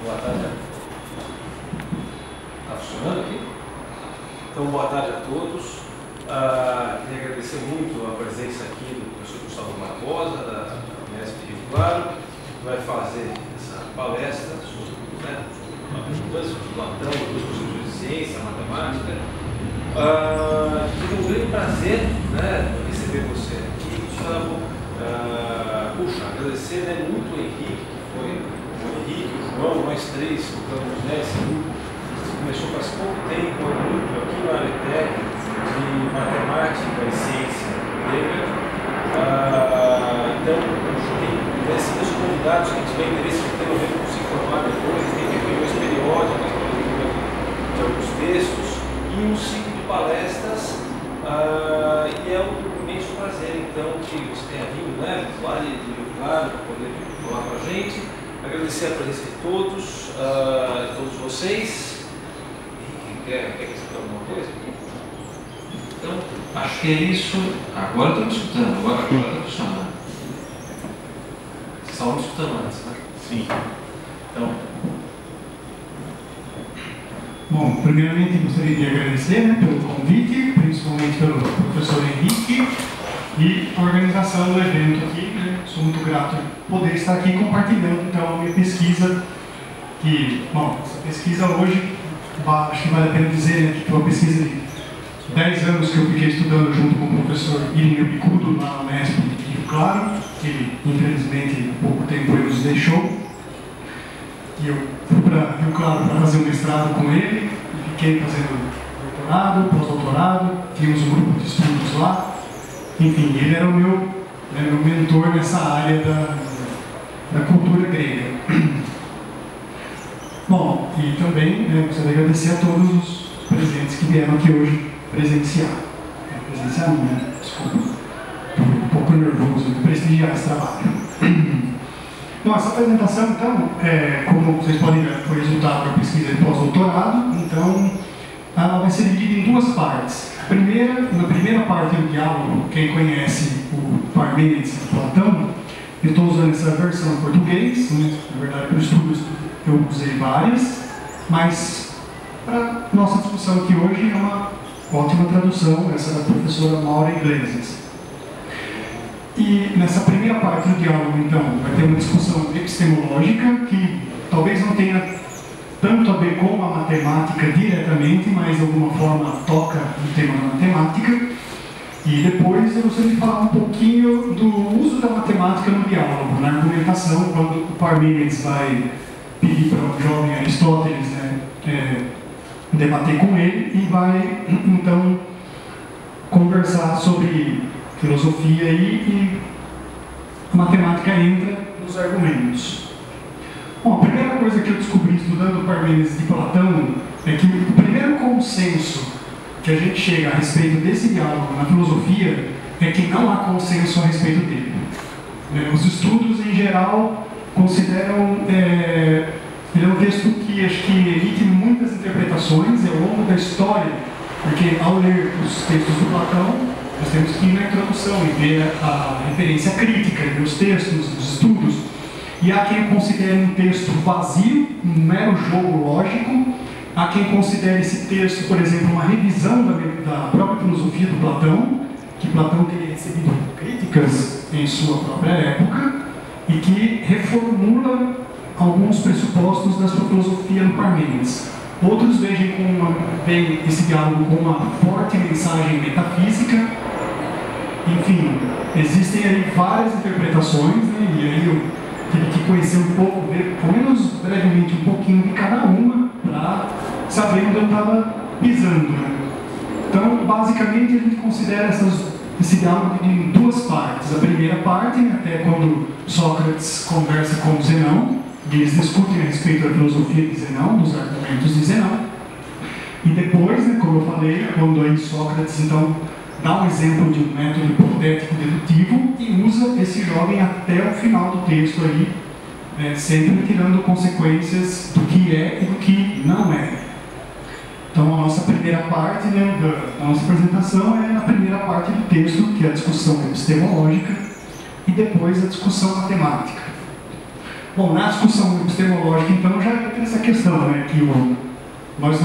Boa tarde. Está funcionando aqui? Então, boa tarde a todos. Queria agradecer muito a presença aqui do professor Gustavo Barbosa, da Unesp de Rio Claro, que vai fazer essa palestra sobre a importância do Platão, dos conceitos de ciência, matemática. Tive um grande prazer, receber você aqui, Gustavo. Agradecer muito o Henrique, que foi o Henrique, o João, nós três, ficamos esse grupo. Começou faz pouco tempo, um grupo aqui no Aretec de matemática e ciência grega. Então, tem esses convidados que tiver interesse em ter um se informar depois, tem reuniões periódicas de alguns textos e um ciclo de palestras. E é um imenso prazer, então, que você tenha vindo, lá de Rio Claro, para poder falar com a gente. Agradecer a presença de todos vocês. Quer acrescentar alguma coisa? Então, acho que é isso. Agora estou me escutando, agora está funcionando. Vocês estavam me escutando antes, né? Sim. Então. Bom, primeiramente gostaria de agradecer pelo convite, principalmente pelo professor Henrique e a organização do evento aqui. Sou muito grato por poder estar aqui compartilhando então a minha pesquisa. Essa pesquisa hoje, acho que vale a pena dizer que foi uma pesquisa de 10 anos que eu fiquei estudando junto com o professor Irineu Bicudo lá na Unesp de Rio Claro, que infelizmente há pouco tempo ele nos deixou. E eu fui para Rio Claro para fazer um mestrado com ele, e fiquei fazendo doutorado, pós-doutorado, tínhamos um grupo de estudos lá. Enfim, ele era o meu mentor nessa área da cultura grega. Bom, e também gostaria de agradecer a todos os presentes que vieram aqui hoje presenciar. Presenciar não, desculpa. Estou um pouco nervoso de prestigiar esse trabalho. Bom, essa apresentação, então, como vocês podem ver, foi resultado da pesquisa de pós-doutorado, então ela vai ser dividida em duas partes. Na primeira parte do diálogo, quem conhece o Parmênides de Platão, eu estou usando essa versão em português, na verdade, para o estudo eu usei várias, mas para nossa discussão aqui hoje é uma ótima tradução, essa da professora Maura Iglesias. E nessa primeira parte do diálogo, então, vai ter uma discussão epistemológica que talvez não tenha tanto a ver com a matemática diretamente, mas de alguma forma toca no tema da matemática. E depois eu gostaria de falar um pouquinho do uso da matemática no diálogo, na argumentação, quando o Parmênides vai pedir para o jovem Aristóteles debater com ele e vai, então, conversar sobre filosofia e a matemática entra nos argumentos. Bom, a primeira coisa que eu descobri estudando o Parmênides de Platão é que o primeiro consenso que a gente chega a respeito desse diálogo na filosofia é que não há consenso a respeito dele. Os estudos, em geral, consideram ele é um texto que acho que emite muitas interpretações ao longo da história, porque ao ler os textos do Platão, nós temos que ir na introdução e ver a referência crítica, ver os textos, os estudos. E há quem considere um texto vazio, um mero jogo lógico. Há quem considere esse texto, por exemplo, uma revisão da própria filosofia do Platão, que Platão teria recebido críticas em sua própria época, e que reformula alguns pressupostos da sua filosofia no Parmênides. Outros veem esse diálogo com uma forte mensagem metafísica. Enfim, existem aí várias interpretações, e aí eu tive que conhecer um pouco, ver pelo menos brevemente um pouquinho de cada uma, para saber onde eu estava pisando. Então, basicamente, a gente considera esse diálogo em duas partes. A primeira parte, até quando Sócrates conversa com Zenão, e eles discutem a respeito da filosofia de Zenão, dos argumentos de Zenão. E depois, como eu falei, quando aí Sócrates, então, dá um exemplo de um método hipotético dedutivo e usa esse jovem até o final do texto aí, sempre tirando consequências do que é e do que não é. Então, a nossa primeira parte da nossa apresentação é a primeira parte do texto, que é a discussão epistemológica, e depois a discussão matemática. Bom, na discussão epistemológica, então, já tem essa questão, né, que nós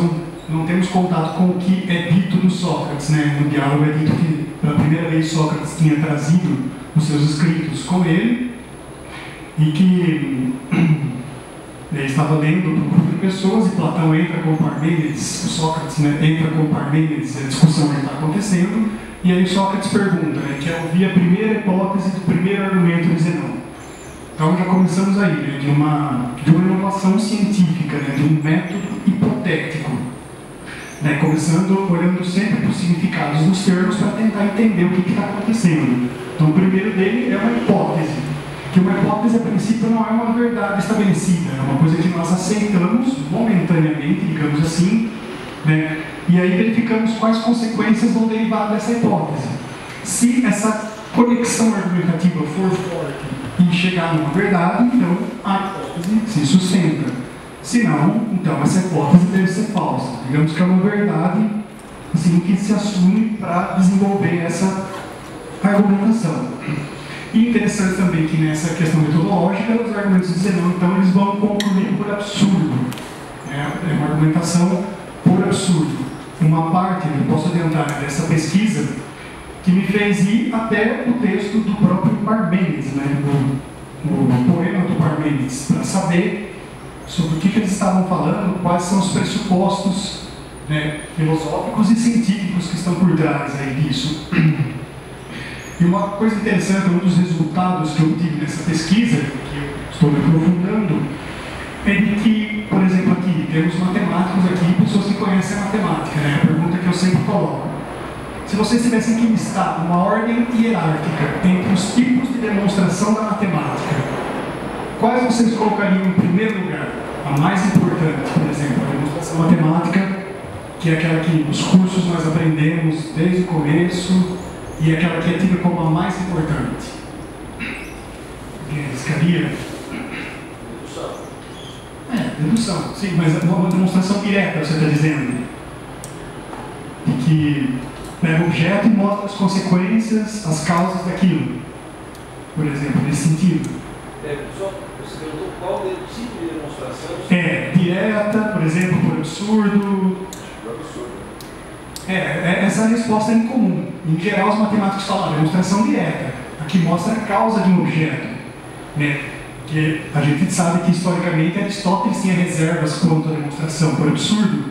não temos contato com o que é dito do Sócrates, né? No diálogo é dito que, pela primeira vez, Sócrates tinha trazido os seus escritos com ele e que ele estava lendo para um grupo de pessoas e Platão entra com Parmênides, o Sócrates, né, entra com Parmênides, a discussão já está acontecendo, e aí Sócrates pergunta, né, quer ouvir a primeira hipótese do primeiro argumento de Zenão. Então já começamos aí, né, de uma inovação científica, né, de um método hipotético, né, começando olhando sempre para os significados dos termos para tentar entender o que está acontecendo. Então o primeiro dele é uma hipótese, que uma hipótese a princípio não é uma verdade estabelecida, é uma coisa que nós aceitamos momentaneamente, digamos assim, né, e aí verificamos quais consequências vão derivar dessa hipótese. Se essa conexão argumentativa for forte e chegar numa verdade, então a hipótese se sustenta. Se não, então essa hipótese deve ser falsa. Digamos que é uma verdade assim, que se assume para desenvolver essa argumentação. E interessante também que nessa questão metodológica, os argumentos de Zenão, então, eles vão concluir por absurdo. É uma argumentação por absurdo. Uma parte, eu posso adiantar, dessa pesquisa, que me fez ir até o texto do próprio Parmênides, né, o poema do Parmênides, para saber sobre o que eles estavam falando, quais são os pressupostos, né, filosóficos e científicos que estão por trás aí disso. E uma coisa interessante, um dos resultados que eu tive nessa pesquisa, que eu estou me aprofundando, é de que, por exemplo, aqui, temos matemáticos aqui, pessoas que conhecem a matemática, né? A pergunta que eu sempre coloco. Se vocês tivessem que listar uma ordem hierárquica entre os tipos de demonstração da matemática, quais vocês colocariam em primeiro lugar? A mais importante, por exemplo, a demonstração matemática, que é aquela que nos cursos nós aprendemos desde o começo, e aquela que é tida como a mais importante. Escaria? Dedução. Dedução, sim, mas uma demonstração direta, você está dizendo. De que pega o objeto e mostra as consequências, as causas daquilo. Por exemplo, nesse sentido. Só você perguntou qual tipo de demonstração? Direta, por exemplo, por absurdo. Essa resposta é incomum. Em geral, os matemáticos falam demonstração direta, a que mostra a causa de um objeto. Né? Que a gente sabe que, historicamente, Aristóteles tinha reservas quanto à demonstração por absurdo.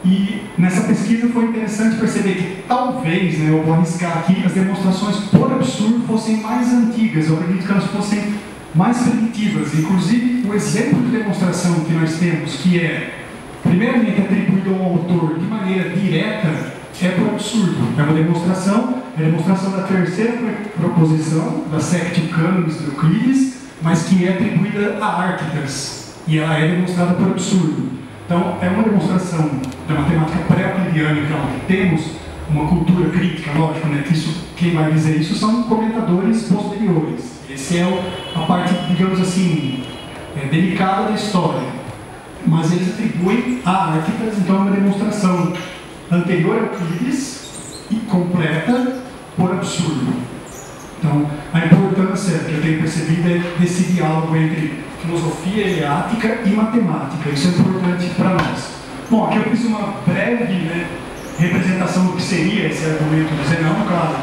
E nessa pesquisa foi interessante perceber que, talvez, né, eu vou arriscar aqui, as demonstrações por absurdo fossem mais antigas. Eu acredito que elas fossem mais primitivas. Inclusive, o exemplo de demonstração que nós temos, que é primeiramente atribuído ao autor de maneira direta, é por absurdo. É uma demonstração, é a demonstração da terceira proposição, da Sectio Canonis de Euclides, mas que é atribuída a Árquitas, e ela é demonstrada por absurdo. Então, é uma demonstração da matemática pré-euclidiana, onde temos uma cultura crítica, lógico, né, que isso, quem vai dizer isso são comentadores posteriores. Essa é a parte, digamos assim, delicada da história. Mas eles atribuem a Árquitas, então, uma demonstração anterior a Euclides e completa por absurdo. Então, a importância que eu tenho percebido é desse diálogo entre filosofia eleática e matemática. Isso é importante para nós. Bom, aqui eu fiz uma breve representação do que seria esse argumento do Zenão, claro.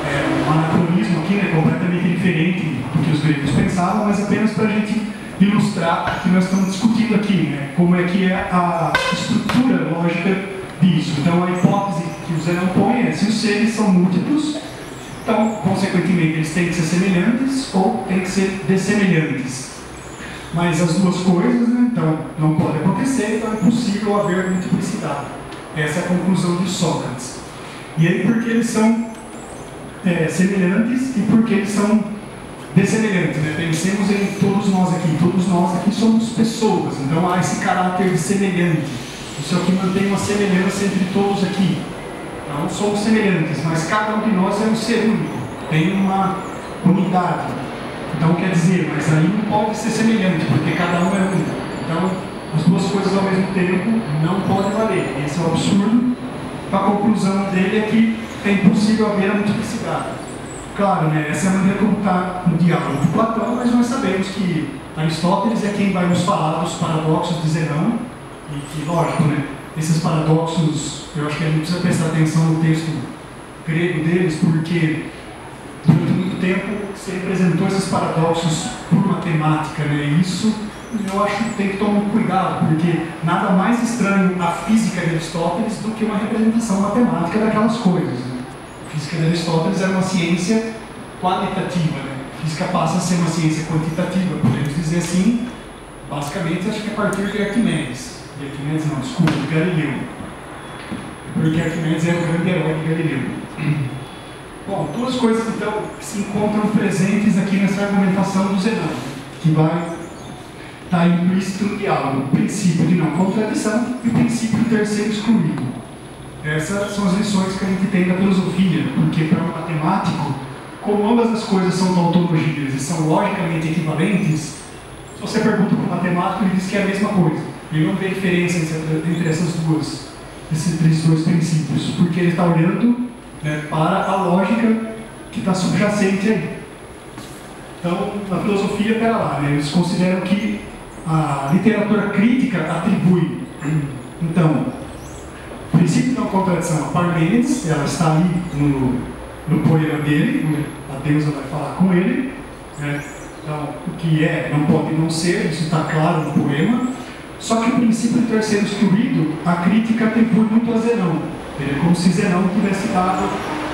É um anacronismo aqui, completamente diferente do que os gregos pensavam, mas apenas para a gente ilustrar o que nós estamos discutindo aqui, como é que é a estrutura lógica disso. Então, a hipótese que o Zenão põe é: se os seres são múltiplos, então, consequentemente, eles têm que ser semelhantes ou têm que ser dessemelhantes. Mas as duas coisas, então, não podem acontecer, então é possível haver multiplicidade. Essa é a conclusão de Sócrates. E aí, porque eles são semelhantes e porque eles são dessemelhantes, Pensemos em todos nós aqui somos pessoas, então há esse caráter de semelhante. Isso é o que mantém uma semelhança entre todos aqui. Não somos semelhantes, mas cada um de nós é um ser único, tem uma unidade. Então quer dizer, mas aí não pode ser semelhante, porque cada um é único. Então as duas coisas ao mesmo tempo não podem valer. Esse é o absurdo. A conclusão dele é que é impossível haver a multiplicidade. claro, né, essa é a maneira como está no diálogo de Platão, mas nós sabemos que Aristóteles é quem vai nos falar dos paradoxos de Zenão, e que, lógico, né, esses paradoxos, eu acho que a gente precisa prestar atenção no texto grego deles, porque durante muito tempo se representou esses paradoxos por matemática, né, e isso eu acho que tem que tomar cuidado, porque nada mais estranho à física de Aristóteles do que uma representação matemática daquelas coisas. Né? A física de Aristóteles era uma ciência qualitativa, né? A física passa a ser uma ciência quantitativa, podemos dizer assim, basicamente, acho que a partir de Arquimedes. De Arquimedes não, desculpa, de Galileu. Porque Arquimedes é o grande herói de Galileu. Bom, duas coisas então que se encontram presentes aqui nessa argumentação do Zenão, que vai estar implícito no diálogo, o princípio de não contradição e o princípio de ter sido excluído. Essas são as lições que a gente tem da filosofia, porque para um matemático, como ambas as coisas são tautologias e são logicamente equivalentes, se você pergunta para o matemático, ele diz que é a mesma coisa. Ele não vê diferença entre esses dois princípios, porque ele está olhando, né, para a lógica que está subjacente aí. Então, na filosofia, pera lá, né, eles consideram que a literatura crítica atribui, então, o princípio de não contradição a Parmênides, ela está ali no poema dele, a deusa vai falar com ele, né? Então, o que é não pode não ser, isso está claro no poema, só que o princípio de ter sido excluído, a crítica atribui muito a Zenão. É como se Zenão tivesse dado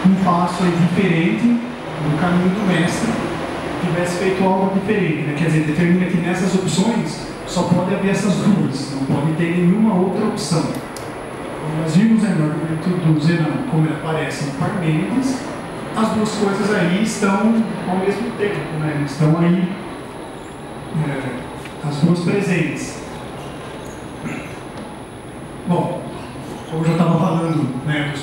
um passo aí diferente no caminho do mestre, tivesse feito algo diferente, né? Quer dizer, determina que nessas opções só pode haver essas duas, não pode ter nenhuma outra opção. Como nós vimos, né, no argumento do Zenão, como ele aparece no Parmênides, as duas coisas aí estão ao mesmo tempo, né? Estão aí as duas presentes. Bom, como eu já estava falando, né,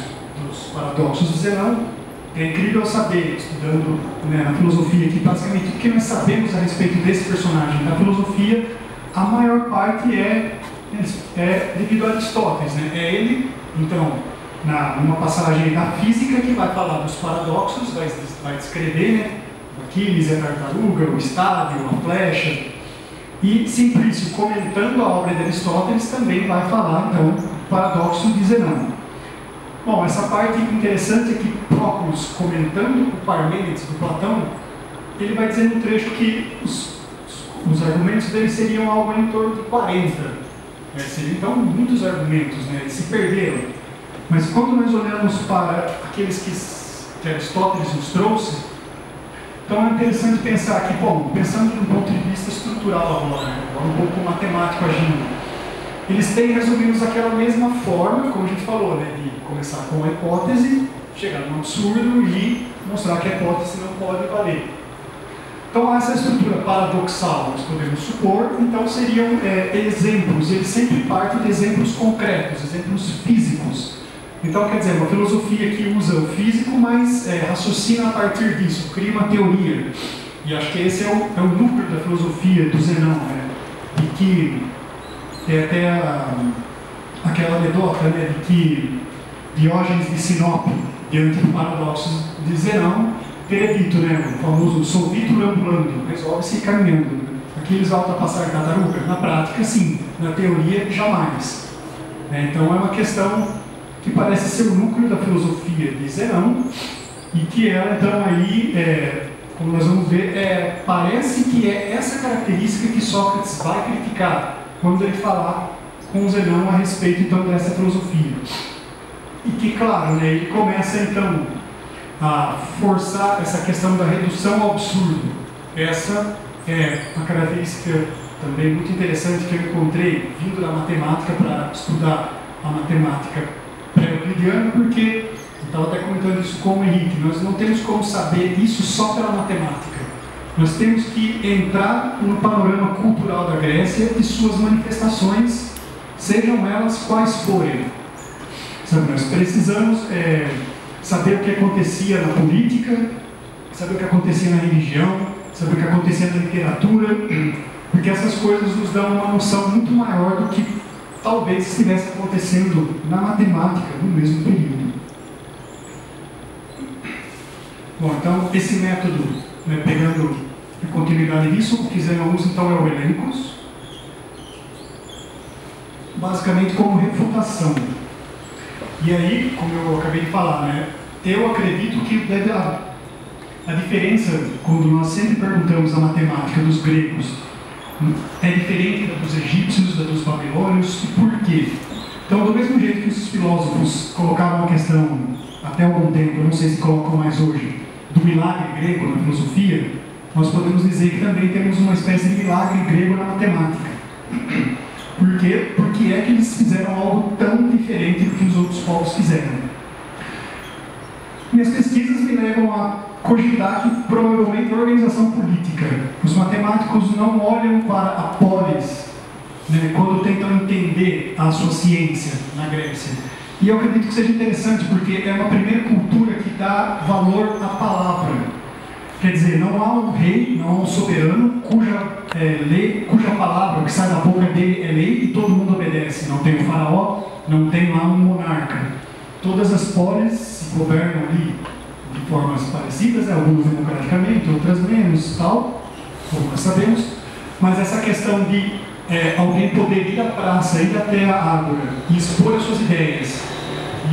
dos paradoxos do Zenão, é incrível saber, estudando, né, na filosofia, que basicamente o que nós sabemos a respeito desse personagem da filosofia, a maior parte é devido a Aristóteles, né? É ele, então, numa passagem da física que vai falar dos paradoxos, vai descrever, né, o Aquiles, a tartaruga, o estádio, a flecha, e Simplício, comentando a obra de Aristóteles, também vai falar, então, do paradoxo de Zenão. Bom, essa parte interessante é que Próculos, comentando o Parmênides do Platão, ele vai dizer no trecho que os argumentos dele seriam algo em torno de 40. Seriam então muitos argumentos, né? Eles se perderam. Mas quando nós olhamos para aqueles que Aristóteles nos trouxe, então é interessante pensar que, bom, pensando de um ponto de vista estrutural agora, né? Um pouco matemático agindo, eles têm mais ou menos aquela mesma forma, como a gente falou, né? De começar com uma hipótese, chegar num absurdo e mostrar que a hipótese não pode valer. Então, essa estrutura paradoxal, nós podemos supor, então seriam exemplos, eles sempre partem de exemplos concretos, exemplos físicos. Então, quer dizer, uma filosofia que usa o físico, mas raciocina a partir disso, cria uma teoria. E acho que esse é o núcleo da filosofia do Zenão, né? E que tem até aquela anedota, né, de que Diógenes de Sinope, diante do paradoxo de Zenão, teria dito, né, o famoso sou Vitor ambulando, resolve-se caminhando. Né? Aqui eles vão ultrapassar a tartaruga? Na prática, sim. Na teoria, jamais. Então, é uma questão que parece ser o núcleo da filosofia de Zenão e que ela, então, aí, como nós vamos ver, parece que é essa característica que Sócrates vai criticar quando ele falar com Zenão a respeito, então, dessa filosofia. E que, claro, né, ele começa, então, a forçar essa questão da redução ao absurdo. Essa é uma característica também muito interessante que eu encontrei vindo da matemática para estudar a matemática pré-euclidiana, porque eu estava até comentando isso com o Henrique, nós não temos como saber isso só pela matemática. Nós temos que entrar no panorama cultural da Grécia e suas manifestações, sejam elas quais forem. Sabe, nós precisamos saber o que acontecia na política, saber o que acontecia na religião, saber o que acontecia na literatura, porque essas coisas nos dão uma noção muito maior do que talvez estivesse acontecendo na matemática no mesmo período. Bom, então, esse método, né, pegando a continuidade disso, o que Zenão usa, então, é o elencos, basicamente como refutação. E aí, como eu acabei de falar, né, eu acredito que deve a diferença, quando nós sempre perguntamos a matemática dos gregos, é diferente da dos egípcios, da dos babilônios, e por quê? Então, do mesmo jeito que os filósofos colocavam a questão, até algum tempo, eu não sei se colocam mais hoje, do milagre grego na filosofia, nós podemos dizer que também temos uma espécie de milagre grego na matemática. Por quê? Porque é que eles fizeram algo tão diferente do que os outros povos fizeram. Minhas pesquisas me levam a cogitar que provavelmente a organização política, os matemáticos não olham para a polis, né, quando tentam entender a sua ciência na Grécia. E eu acredito que seja interessante, porque é uma primeira cultura que dá valor à palavra. Quer dizer, não há um rei, não há um soberano cuja palavra que sai da boca dele é lei e todo mundo obedece. Não tem um faraó, não tem lá um monarca. Todas as polis se governam ali de formas parecidas, algumas democraticamente, outras menos, tal, como nós sabemos. Mas essa questão de alguém poder ir à praça, ir até a ágora e expor as suas ideias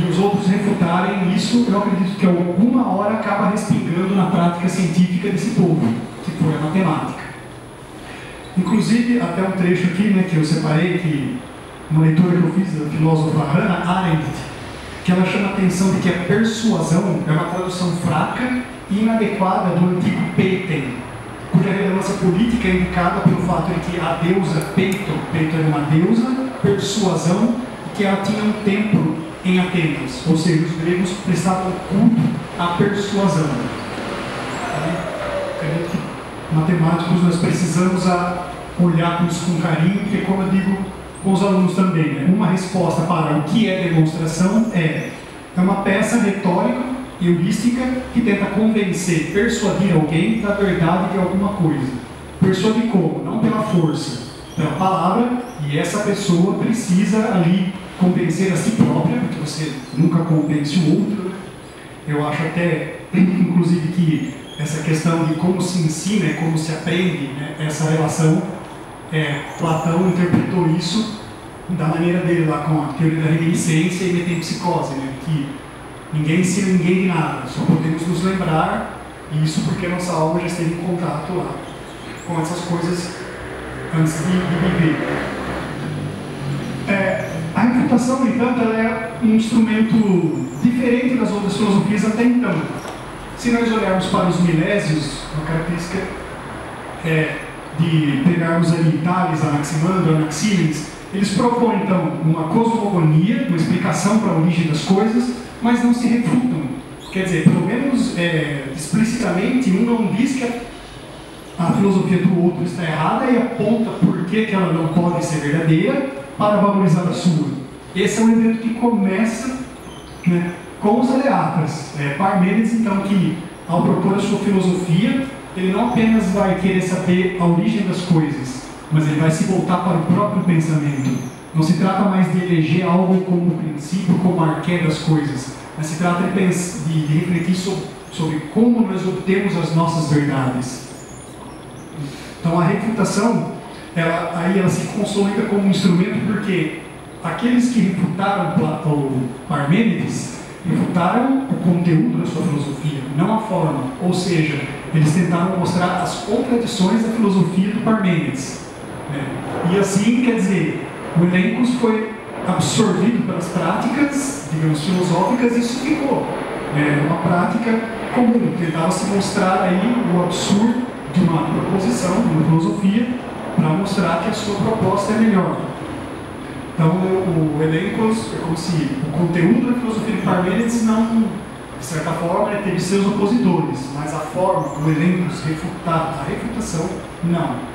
e os outros refutarem isso, eu acredito que alguma hora acaba respingando na prática científica desse povo, que foi a matemática. Inclusive, até um trecho aqui, né, que eu separei, que uma leitura que eu fiz da filósofa Hannah Arendt, que ela chama a atenção de que a persuasão é uma tradução fraca e inadequada do antigo Peiten, cuja relevância política é indicada pelo fato de que a deusa Peito era uma deusa, persuasão, que ela tinha um templo em Atenas, ou seja, os gregos prestavam culto à persuasão. Acredito que matemáticos nós precisamos olhar para isso com carinho, porque, como eu digo com os alunos também, né, uma resposta para o que é demonstração é uma peça retórica, heurística, que tenta convencer, persuadir alguém da verdade de alguma coisa. Persuadir como? Não pela força, pela palavra, e essa pessoa precisa ali convencer a si própria, porque você nunca convence o outro. Eu acho até, inclusive, que essa questão de como se ensina e como se aprende, né, essa relação, Platão interpretou isso da maneira dele lá com a teoria da reminiscência e metempsicose, né, que ninguém ensina ninguém de nada, só podemos nos lembrar, e isso porque nossa alma já esteve em contato lá com essas coisas antes de viver. A refutação, no entanto, ela é um instrumento diferente das outras filosofias até então. Se nós olharmos para os milésios, uma característica de pegarmos ali Tales, Anaximandro, Anaxímenes, eles propõem então uma cosmogonia, uma explicação para a origem das coisas, mas não se refutam. Quer dizer, pelo menos explicitamente, um não diz que a filosofia do outro está errada e aponta por que ela não pode ser verdadeira para valorizar a sua. Esse é um evento que começa, né, com os Eleatras. Parmênides, então, que ao propor a sua filosofia, ele não apenas vai querer saber a origem das coisas, mas ele vai se voltar para o próprio pensamento. Não se trata mais de eleger algo como princípio, como arqué das coisas, mas se trata de refletir sobre como nós obtemos as nossas verdades. Então a refutação, ela se consolida como um instrumento, porque aqueles que refutaram o Parmênides refutaram o conteúdo da sua filosofia, não a forma. Ou seja, eles tentaram mostrar as contradições da filosofia do Parmênides. E assim, quer dizer, o Elencos foi absorvido pelas práticas, digamos, filosóficas, e isso ficou uma prática comum. Tentava se mostrar aí o absurdo de uma proposição, de uma filosofia, para mostrar que a sua proposta é melhor. Então, o Elencos é como se o conteúdo da filosofia de Parmênides não, de certa forma, teve seus opositores, mas a forma do Elencos refutar a refutação, não.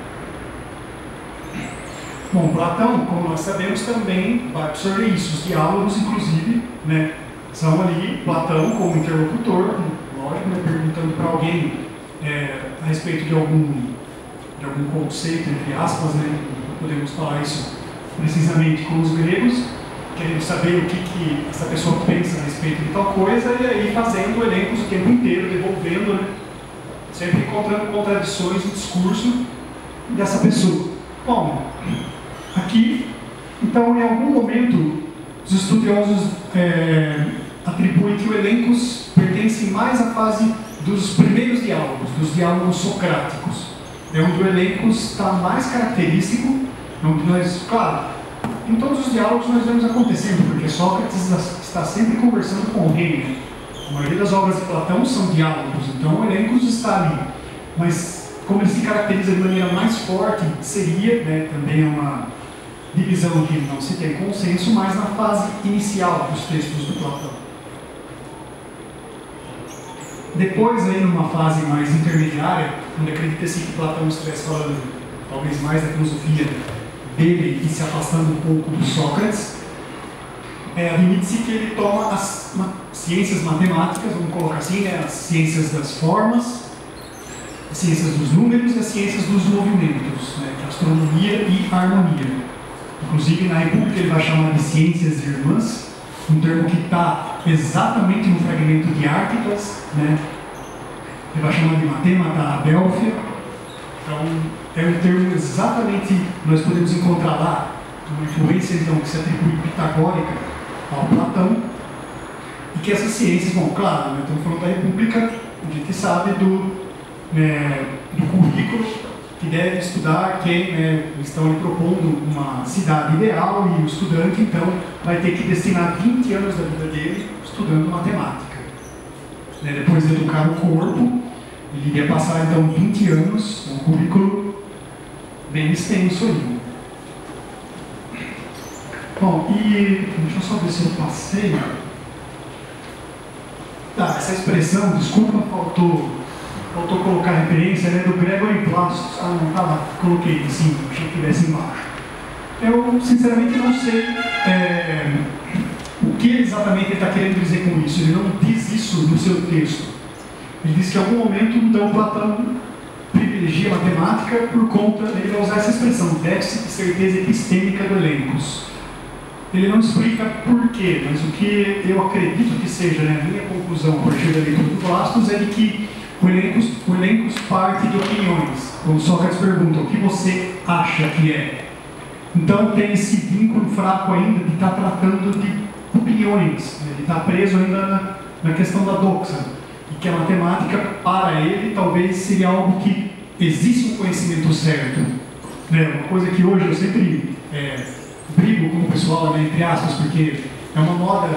Bom, Platão, como nós sabemos, também vai absorver isso. Os diálogos, inclusive, né, são ali Platão como interlocutor, lógico, né, perguntando para alguém a respeito de algum conceito, entre aspas, né, podemos falar isso precisamente com os gregos, querendo saber o que essa pessoa pensa a respeito de tal coisa, e aí fazendo elencos o tempo inteiro, devolvendo, né? Sempre encontrando contradições no discurso dessa pessoa. Bom, aqui, então, em algum momento, os estudiosos atribuem que o elencos pertence mais à fase dos primeiros diálogos, dos diálogos socráticos. É onde o elencos está mais característico, onde nós, claro, em todos os diálogos nós vemos acontecendo, porque Sócrates está sempre conversando com alguém. A maioria das obras de Platão são diálogos, então o elencos está ali. Mas como ele se caracteriza de maneira mais forte, seria, né, também uma divisão que não se tem consenso, mas na fase inicial dos textos do Platão. Depois, aí, numa fase mais intermediária, onde acredita-se que Platão estivesse falando talvez mais da filosofia dele e se afastando um pouco do Sócrates, admite-se que ele toma as ciências matemáticas, vamos colocar assim, né, as ciências das formas, as ciências dos números e as ciências dos movimentos, né, astronomia e harmonia. Inclusive, na República ele vai chamar de ciências irmãs, um termo que está exatamente no fragmento de Árticas, né? Ele vai chamar de Mathemata Adélfia. Então, é um termo exatamente, nós podemos encontrar lá, uma influência então que se atribui pitagórica ao Platão, e que essas ciências, bom, claro, né, estamos falando da República, a gente sabe do currículo que deve estudar quem, estão lhe propondo uma cidade ideal, e o estudante, então, vai ter que destinar 20 anos da vida dele estudando matemática. Depois de educar o corpo, ele iria passar, então, 20 anos, um currículo bem extenso aí. Bom, e deixa eu só ver se eu passei. Tá, essa expressão, desculpa, faltou colocar a referência, né, do Gregory Plastos. Ah, não, tá lá, coloquei em cima, achei que estivesse embaixo. Eu, sinceramente, não sei o que exatamente ele está querendo dizer com isso. Ele não diz isso no seu texto. Ele diz que em algum momento, então, Platão privilegia a matemática por conta, ele vai usar essa expressão, déficit de certeza epistêmica do elencos. Ele não explica por quê, mas o que eu acredito que seja, né, a minha conclusão a partir da leitura do Plastos é de que o elencos parte de opiniões. Quando Sócrates pergunta o que você acha que é, então tem esse vínculo fraco ainda de estar tratando de opiniões, né? Ele está preso ainda na questão da doxa, e que a matemática para ele talvez seria algo que existe um conhecimento certo, né? Uma coisa que hoje eu sempre brigo com o pessoal, né, entre aspas, porque é uma moda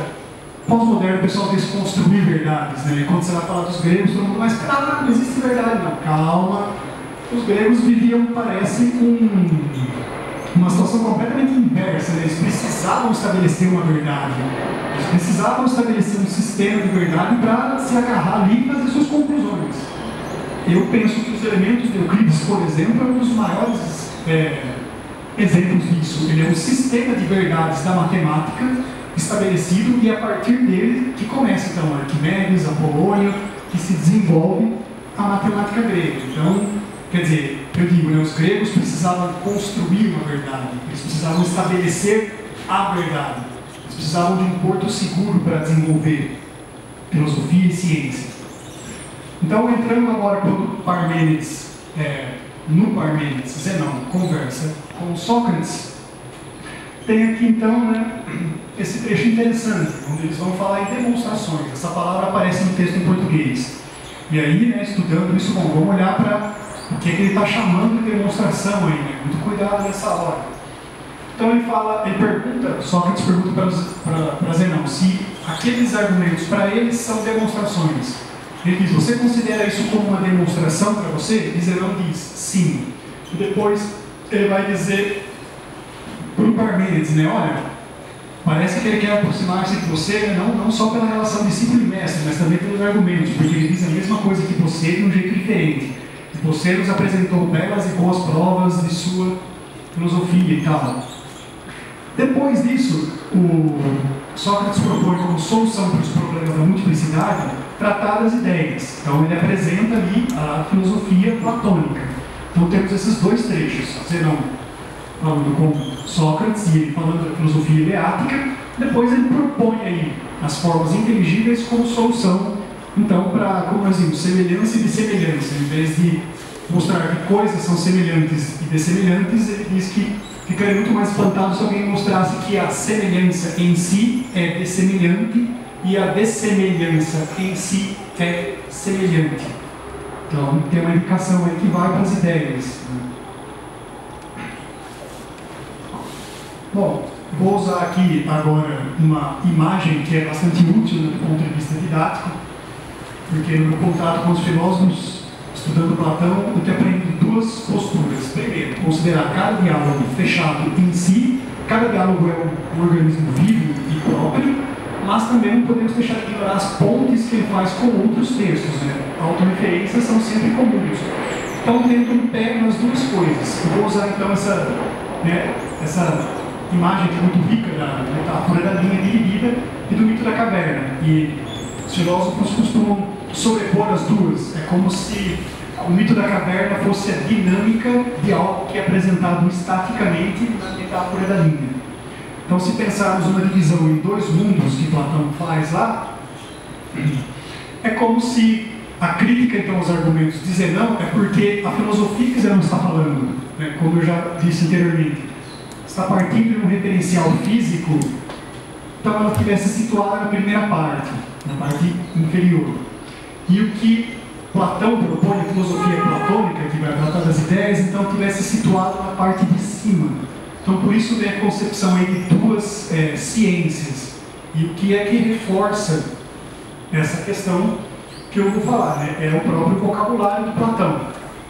pós-moderno, o pessoal desconstruir verdades, né? Quando você vai falar dos gregos, todo mundo, mas não existe verdade, não. Calma. Os gregos viviam, parece, uma situação completamente inversa, né? Eles precisavam estabelecer uma verdade. Eles precisavam estabelecer um sistema de verdade para se agarrar ali e fazer suas conclusões. Eu penso que os elementos de Euclides, por exemplo, é um dos maiores exemplos disso. Ele é um sistema de verdades da matemática estabelecido, e a partir dele que começa então Arquimedes, Apolônio, que se desenvolve a matemática grega. Então, quer dizer, eu digo, né, os gregos precisavam construir uma verdade, eles precisavam estabelecer a verdade, eles precisavam de um porto seguro para desenvolver filosofia e ciência. Então, entrando agora quando Parmênides, no Parmênides, Zenão conversa com Sócrates, tem aqui então, né, esse trecho interessante, onde eles vão falar em demonstrações. Essa palavra aparece no texto em português. E aí, né, estudando isso, bom, vamos olhar para o que ele está chamando de demonstração aí, né? Muito cuidado nessa hora. Então ele pergunta, Sócrates pergunta para Zenão se aqueles argumentos para eles são demonstrações. Ele diz, você considera isso como uma demonstração para você? E Zenão diz, sim. E depois ele vai dizer para o Parmênides, né, olha, parece que ele quer aproximar-se de você, né, não só pela relação discípulo e mestre, mas também pelos argumentos, porque ele diz a mesma coisa que você de um jeito diferente. Você nos apresentou belas e boas provas de sua filosofia e tal. Depois disso, o Sócrates propõe como solução para os problemas da multiplicidade tratar das ideias. Então ele apresenta ali a filosofia platônica. Então temos esses dois trechos, Zenão falando com Sócrates e ele falando da filosofia eleática, Depois ele propõe aí as formas inteligíveis como solução, então, para, como nós vimos, semelhança e dessemelhança. Em vez de mostrar que coisas são semelhantes e dessemelhantes, ele diz que ficaria muito mais espantado se alguém mostrasse que a semelhança em si é dessemelhante e a dessemelhança em si é semelhante. Então, tem uma indicação aí que vai para as ideias. Bom, vou usar aqui agora uma imagem que é bastante útil do ponto de vista didático, porque no meu contato com os filósofos, estudando Platão, eu tenho aprendido duas posturas. Primeiro, considerar cada diálogo fechado em si, cada diálogo é um organismo vivo e próprio, mas também não podemos deixar de ignorar as pontes que ele faz com outros textos, né? Autorreferências são sempre comuns. Então, tendo um pé nas duas coisas. Eu vou usar então essa imagem que é muito rica da metáfora da linha dividida e do mito da caverna. E os filósofos costumam sobrepor as duas. É como se o mito da caverna fosse a dinâmica de algo que é apresentado estaticamente na metáfora da linha. Então, se pensarmos uma divisão em dois mundos que Platão faz lá, é como se a crítica, então, aos argumentos de Zenão é porque a filosofia que Zenão está falando, né, como eu já disse anteriormente, está partindo de um referencial físico, então ela estivesse situada na primeira parte, na parte inferior. E o que Platão propõe, a filosofia platônica, que vai tratar das ideias, então estivesse situado na parte de cima. Então, por isso vem a concepção aí de duas ciências. E o que é que reforça essa questão que eu vou falar, né? É o próprio vocabulário de Platão.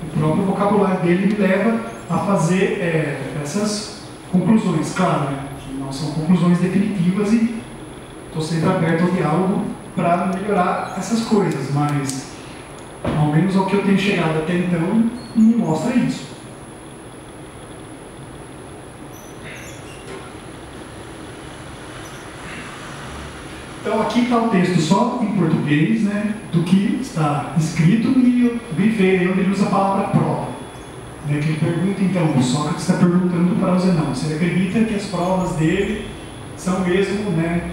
O próprio vocabulário dele me leva a fazer essas conclusões, claro, né? Que não são conclusões definitivas e estou sempre aberto ao diálogo para melhorar essas coisas, mas ao menos ao que eu tenho chegado até então, me mostra isso. Então aqui está o texto só em português, né, do que está escrito, e eu grifei onde ele usa a palavra prova. Né, que ele pergunta então, o Sócrates está perguntando para o Zenão, se ele acredita que as provas dele são mesmo, né,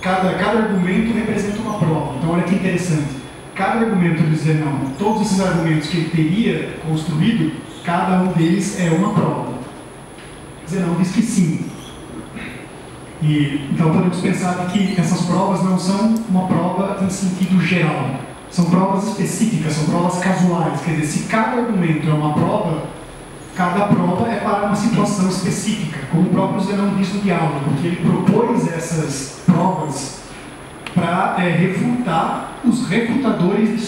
cada argumento representa uma prova. Então olha que interessante, cada argumento de Zenão, todos esses argumentos que ele teria construído, cada um deles é uma prova. Zenão diz que sim. E, então podemos pensar que essas provas não são uma prova em sentido geral, são provas específicas, são provas casuais. Quer dizer, se cada argumento é uma prova, cada prova é para uma situação específica, como o próprio Zenão diz no diálogo, porque ele propôs essas provas para refutar os refutadores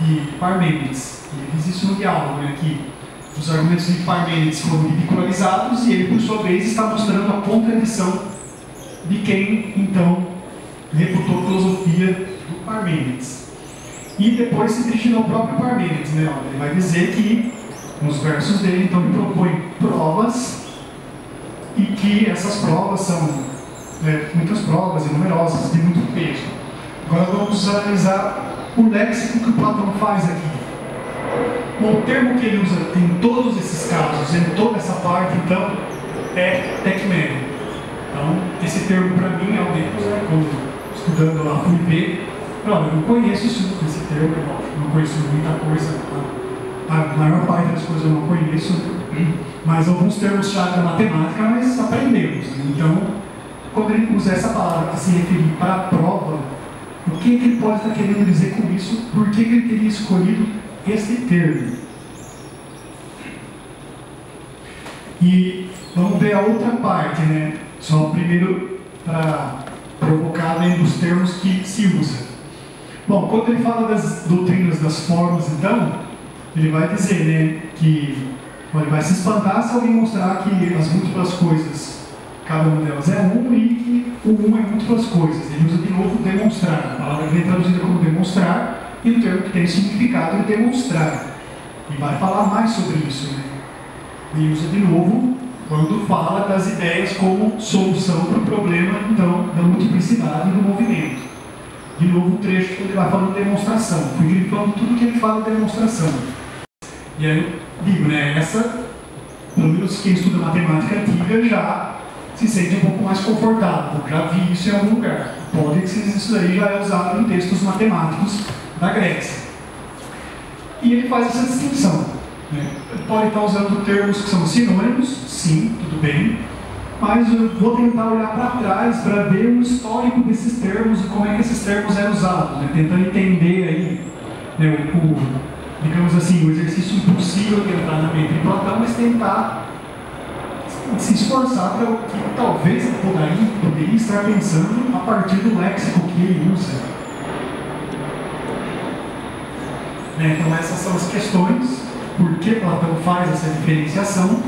de Parmênides. Ele diz isso no diálogo, né, que os argumentos de Parmênides foram ridicularizados e ele, por sua vez, está mostrando a contradição de quem, então, refutou a filosofia do Parmênides. E depois se dirigindo ao próprio Parmênides, né? Ele vai dizer que, nos versos dele, então, ele propõe provas e que essas provas são muitas provas e numerosas, de muito peso. Agora vamos analisar o léxico que o Platão faz aqui. Bom, o termo que ele usa em todos esses casos, em toda essa parte, então, é tecmeno. Então, esse termo para mim, ao menos, né, quando estudando lá, fui ver, eu não conheço esse termo, não conheço muita coisa, a maior parte das coisas eu não conheço, mas alguns termos-chave da matemática nós aprendemos. Né? Então, quando ele usa essa palavra para se referir para a prova, o que ele pode estar querendo dizer com isso? Por que ele teria escolhido esse termo? E vamos ver a outra parte, né? Só primeiro para provocar dentro dos termos que se usa. Bom, quando ele fala das doutrinas das formas, então, ele vai dizer, né, que ele vai se espantar se alguém mostrar que as múltiplas coisas, cada uma delas é um e que o um é múltiplas coisas. Ele usa de novo demonstrar. A palavra vem traduzida como demonstrar e o termo que tem o significado de demonstrar. E vai falar mais sobre isso, né? E usa de novo quando fala das ideias como solução para o problema, então, da multiplicidade do movimento. De novo o trecho que ele vai falando de demonstração. Fui grifando tudo que ele fala de demonstração. E aí eu digo, né, essa, pelo menos quem estuda matemática antiga já se sente um pouco mais confortável. Já vi isso em algum lugar. Pode ser que isso aí já é usado em textos matemáticos da Grécia. E ele faz essa distinção. Né? Pode estar usando termos que são sinônimos, sim, tudo bem, mas eu vou tentar olhar para trás para ver o histórico desses termos e como é que esses termos eram usados, né? Tentando entender aí, né, digamos assim, o exercício impossível de entrar na mente de Platão, mas tentar se esforçar para o que talvez poderia estar pensando a partir do léxico que ele usa. Né? Então essas são as questões, por que Platão faz essa diferenciação,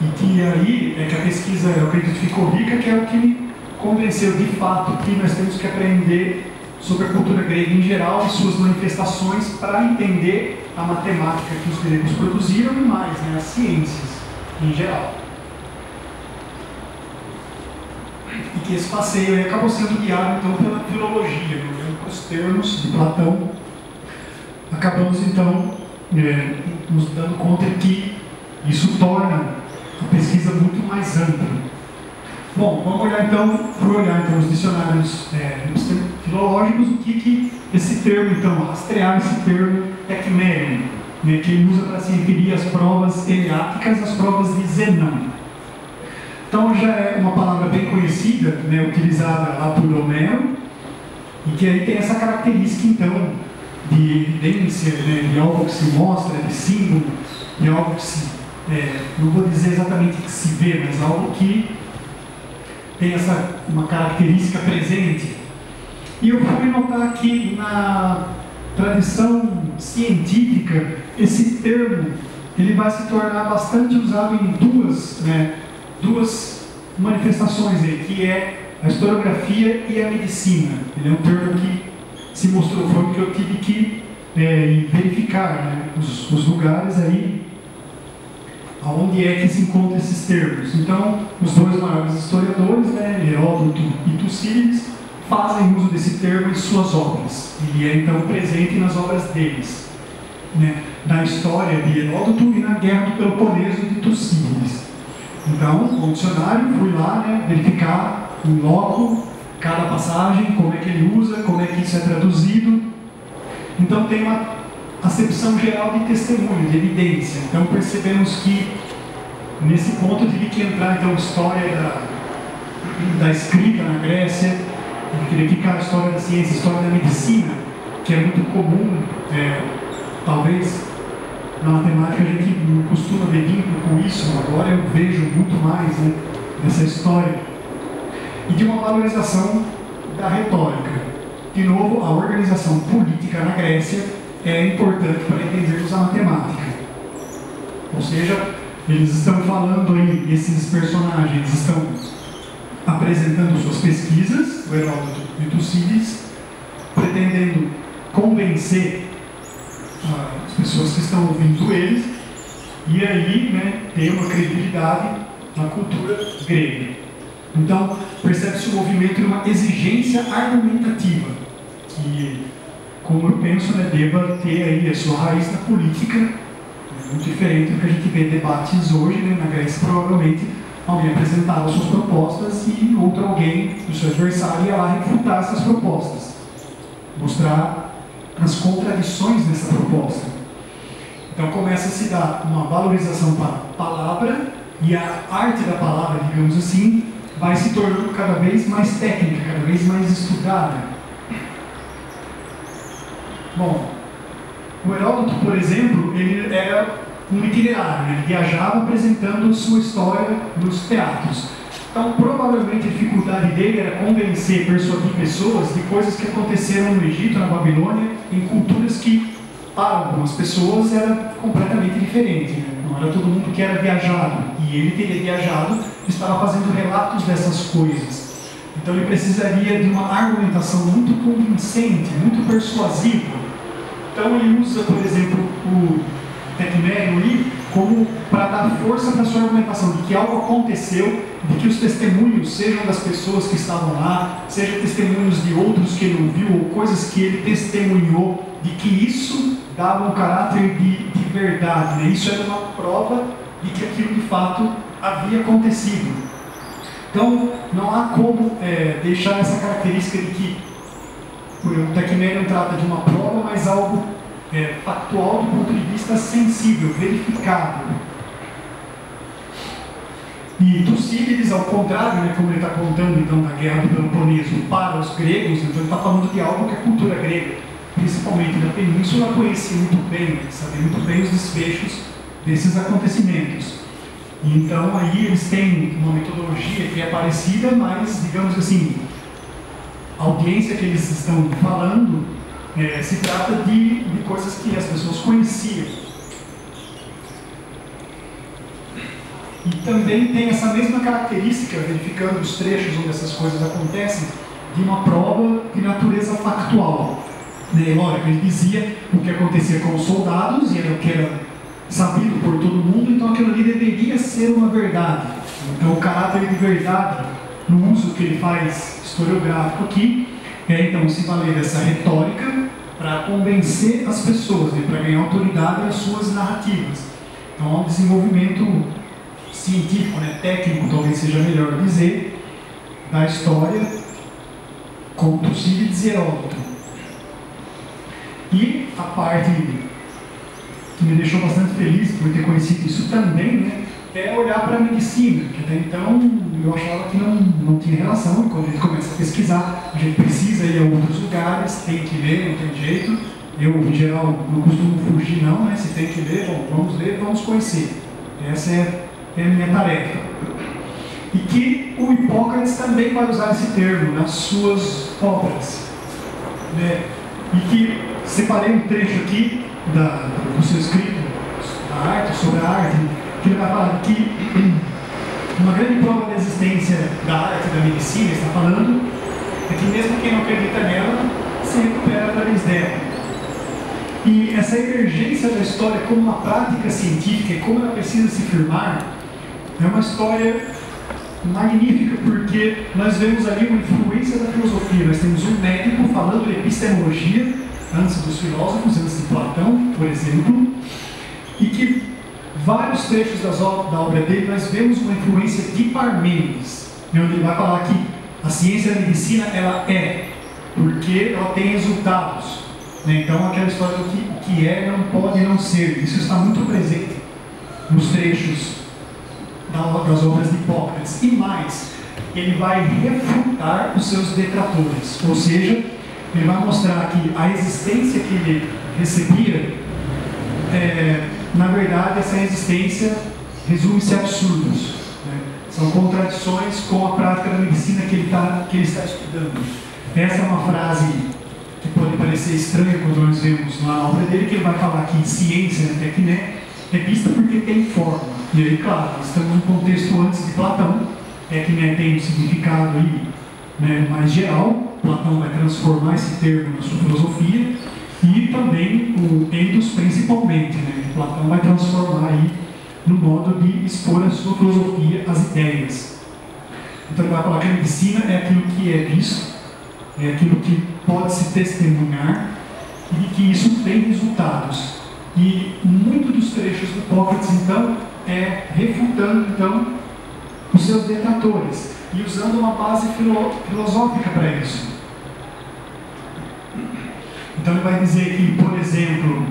e que aí é que a pesquisa, eu acredito, ficou rica, que é o que me convenceu de fato que nós temos que aprender sobre a cultura grega em geral e suas manifestações para entender a matemática que os gregos produziram e mais, né, as ciências em geral. E que esse passeio aí acabou sendo guiado então pela filologia, né, os termos de Platão. Acabamos então nos dando conta que isso torna a pesquisa muito mais ampla. Bom, vamos olhar então, os dicionários filológicos, o que esse termo, então, rastrear esse termo tecmérion, né, que ele usa para se referir às provas eleáticas, às provas de Zenão. Então já é uma palavra bem conhecida, né, utilizada lá por Homero, e que aí tem essa característica então de evidência, né, de algo que se mostra, de símbolo, de algo que se não vou dizer exatamente que se vê, mas algo que tem uma característica presente. E eu fui notar que na tradição científica, esse termo ele vai se tornar bastante usado em duas manifestações aí, que é a historiografia e a medicina. Ele é um termo que se mostrou, foi o que eu tive que verificar, né, os lugares aí aonde é que se encontram esses termos. Então, os dois maiores historiadores, né, Heródoto e Tucídides, fazem uso desse termo em suas obras. Ele é então presente nas obras deles, né, na história de Heródoto e na Guerra do Peloponeso de Tucídides. Então, com o dicionário, fui lá, né, verificar em loco cada passagem, como é que ele usa, como é que isso é traduzido. Então, tem uma acepção geral de testemunho, de evidência. Então percebemos que nesse ponto eu tive que entrar então história da escrita na Grécia, verificar a história da ciência, a história da medicina, que é muito comum, talvez na matemática a gente não costuma ver vínculo com isso, agora eu vejo muito mais, né, dessa história. E de uma valorização da retórica. De novo, a organização política na Grécia é importante para entendermos a matemática. Ou seja, eles estão falando aí, esses personagens estão apresentando suas pesquisas, o Heródoto e o Tucídides, pretendendo convencer as pessoas que estão ouvindo eles, e aí, né, ter uma credibilidade na cultura grega. Então, percebe-se o movimento de uma exigência argumentativa, que, como eu penso, né, deva ter aí a sua raiz na política, muito diferente do que a gente vê em debates hoje, né, na Grécia. Provavelmente alguém apresentava suas propostas e outro alguém, o seu adversário, ia lá refutar essas propostas, mostrar as contradições dessa proposta. Então começa a se dar uma valorização para a palavra, e a arte da palavra, digamos assim, vai se tornando cada vez mais técnica, cada vez mais estudada. Bom, o Heródoto, por exemplo, ele era um itinerário, né? Ele viajava apresentando sua história nos teatros. Então, provavelmente a dificuldade dele era convencer, persuadir pessoas de coisas que aconteceram no Egito, na Babilônia, em culturas que, para algumas pessoas, era completamente diferente, né? Não era todo mundo que era viajado, e ele teria viajado e estava fazendo relatos dessas coisas. Então ele precisaria de uma argumentação muito convincente, muito persuasiva. Então ele usa, por exemplo, o tecmérion ali como para dar força para a sua argumentação de que algo aconteceu, de que os testemunhos sejam das pessoas que estavam lá, sejam testemunhos de outros que ele não viu, ou coisas que ele testemunhou, de que isso dava um caráter de verdade, né? Isso era uma prova de que aquilo de fato havia acontecido. Então, não há como deixar essa característica de que o Tecmérion trata de uma prova, mas algo factual do ponto de vista sensível, verificável. E Tucídides, ao contrário, né, como ele está contando então da guerra do Peloponeso para os gregos, então ele está falando de algo que a cultura grega, principalmente da península, conhecia muito bem, sabia muito bem os desfechos desses acontecimentos. Então aí eles têm uma metodologia que é parecida, mas digamos assim, a audiência que eles estão falando se trata de coisas que as pessoas conheciam. E também tem essa mesma característica, verificando os trechos onde essas coisas acontecem, de uma prova de natureza factual. Lógico, ele dizia o que acontecia com os soldados, e era o que era sabido por todo mundo, então aquilo ali deveria ser uma verdade. Então o caráter de verdade, no uso que ele faz historiográfico aqui, então se valer dessa retórica para convencer as pessoas, para ganhar autoridade às suas narrativas. Então há um desenvolvimento científico, técnico, talvez seja melhor dizer, da história com Tucídides e Heródoto. E a parte que me deixou bastante feliz por ter conhecido isso também, é olhar para a medicina, que até então eu achava que não tinha relação, e quando a gente começa a pesquisar, a gente precisa ir a outros lugares, tem que ler, não tem jeito. Eu, em geral, não costumo fugir não, se tem que ler, bom, vamos ler, vamos conhecer. Essa é a minha tarefa. E que o Hipócrates também vai usar esse termo nas suas obras. E que separei um trecho aqui do seu escrito da arte, sobre a arte, que ele vai falar que uma grande prova da existência da arte e da medicina, está falando, é que mesmo quem não acredita nela, se recupera através dela. E essa emergência da história como uma prática científica e como ela precisa se firmar, é uma história magnífica, porque nós vemos ali uma influência da filosofia. Nós temos um médico falando de epistemologia, antes dos filósofos, antes de Platão, por exemplo, e que vários trechos da obra dele nós vemos uma influência de Parmênides, onde ele vai falar que a ciência da medicina ela porque ela tem resultados. Então aquela história do que é não pode não ser, isso está muito presente nos trechos das obras de Hipócrates. E mais, ele vai refutar os seus detratores, ou seja, ele vai mostrar que a existência que ele recebia, na verdade, essa existência resume-se a absurdos. São contradições com a prática da medicina que ele está estudando. Essa é uma frase que pode parecer estranha quando nós vemos na obra dele, que ele vai falar que ciência, tecné, é vista porque tem forma. E aí, claro, estamos num contexto antes de Platão, tecné tem um significado aí, mais geral. Platão vai transformar esse termo na sua filosofia, e também o Eidos principalmente, Platão vai transformar aí no modo de expor a sua filosofia, as ideias. Então ele vai falar que a medicina é aquilo que é visto, é aquilo que pode se testemunhar, e que isso tem resultados. E muito dos trechos do Hipócrates, então, refutando então os seus detratores e usando uma base filosófica para isso. Então ele vai dizer que, por exemplo,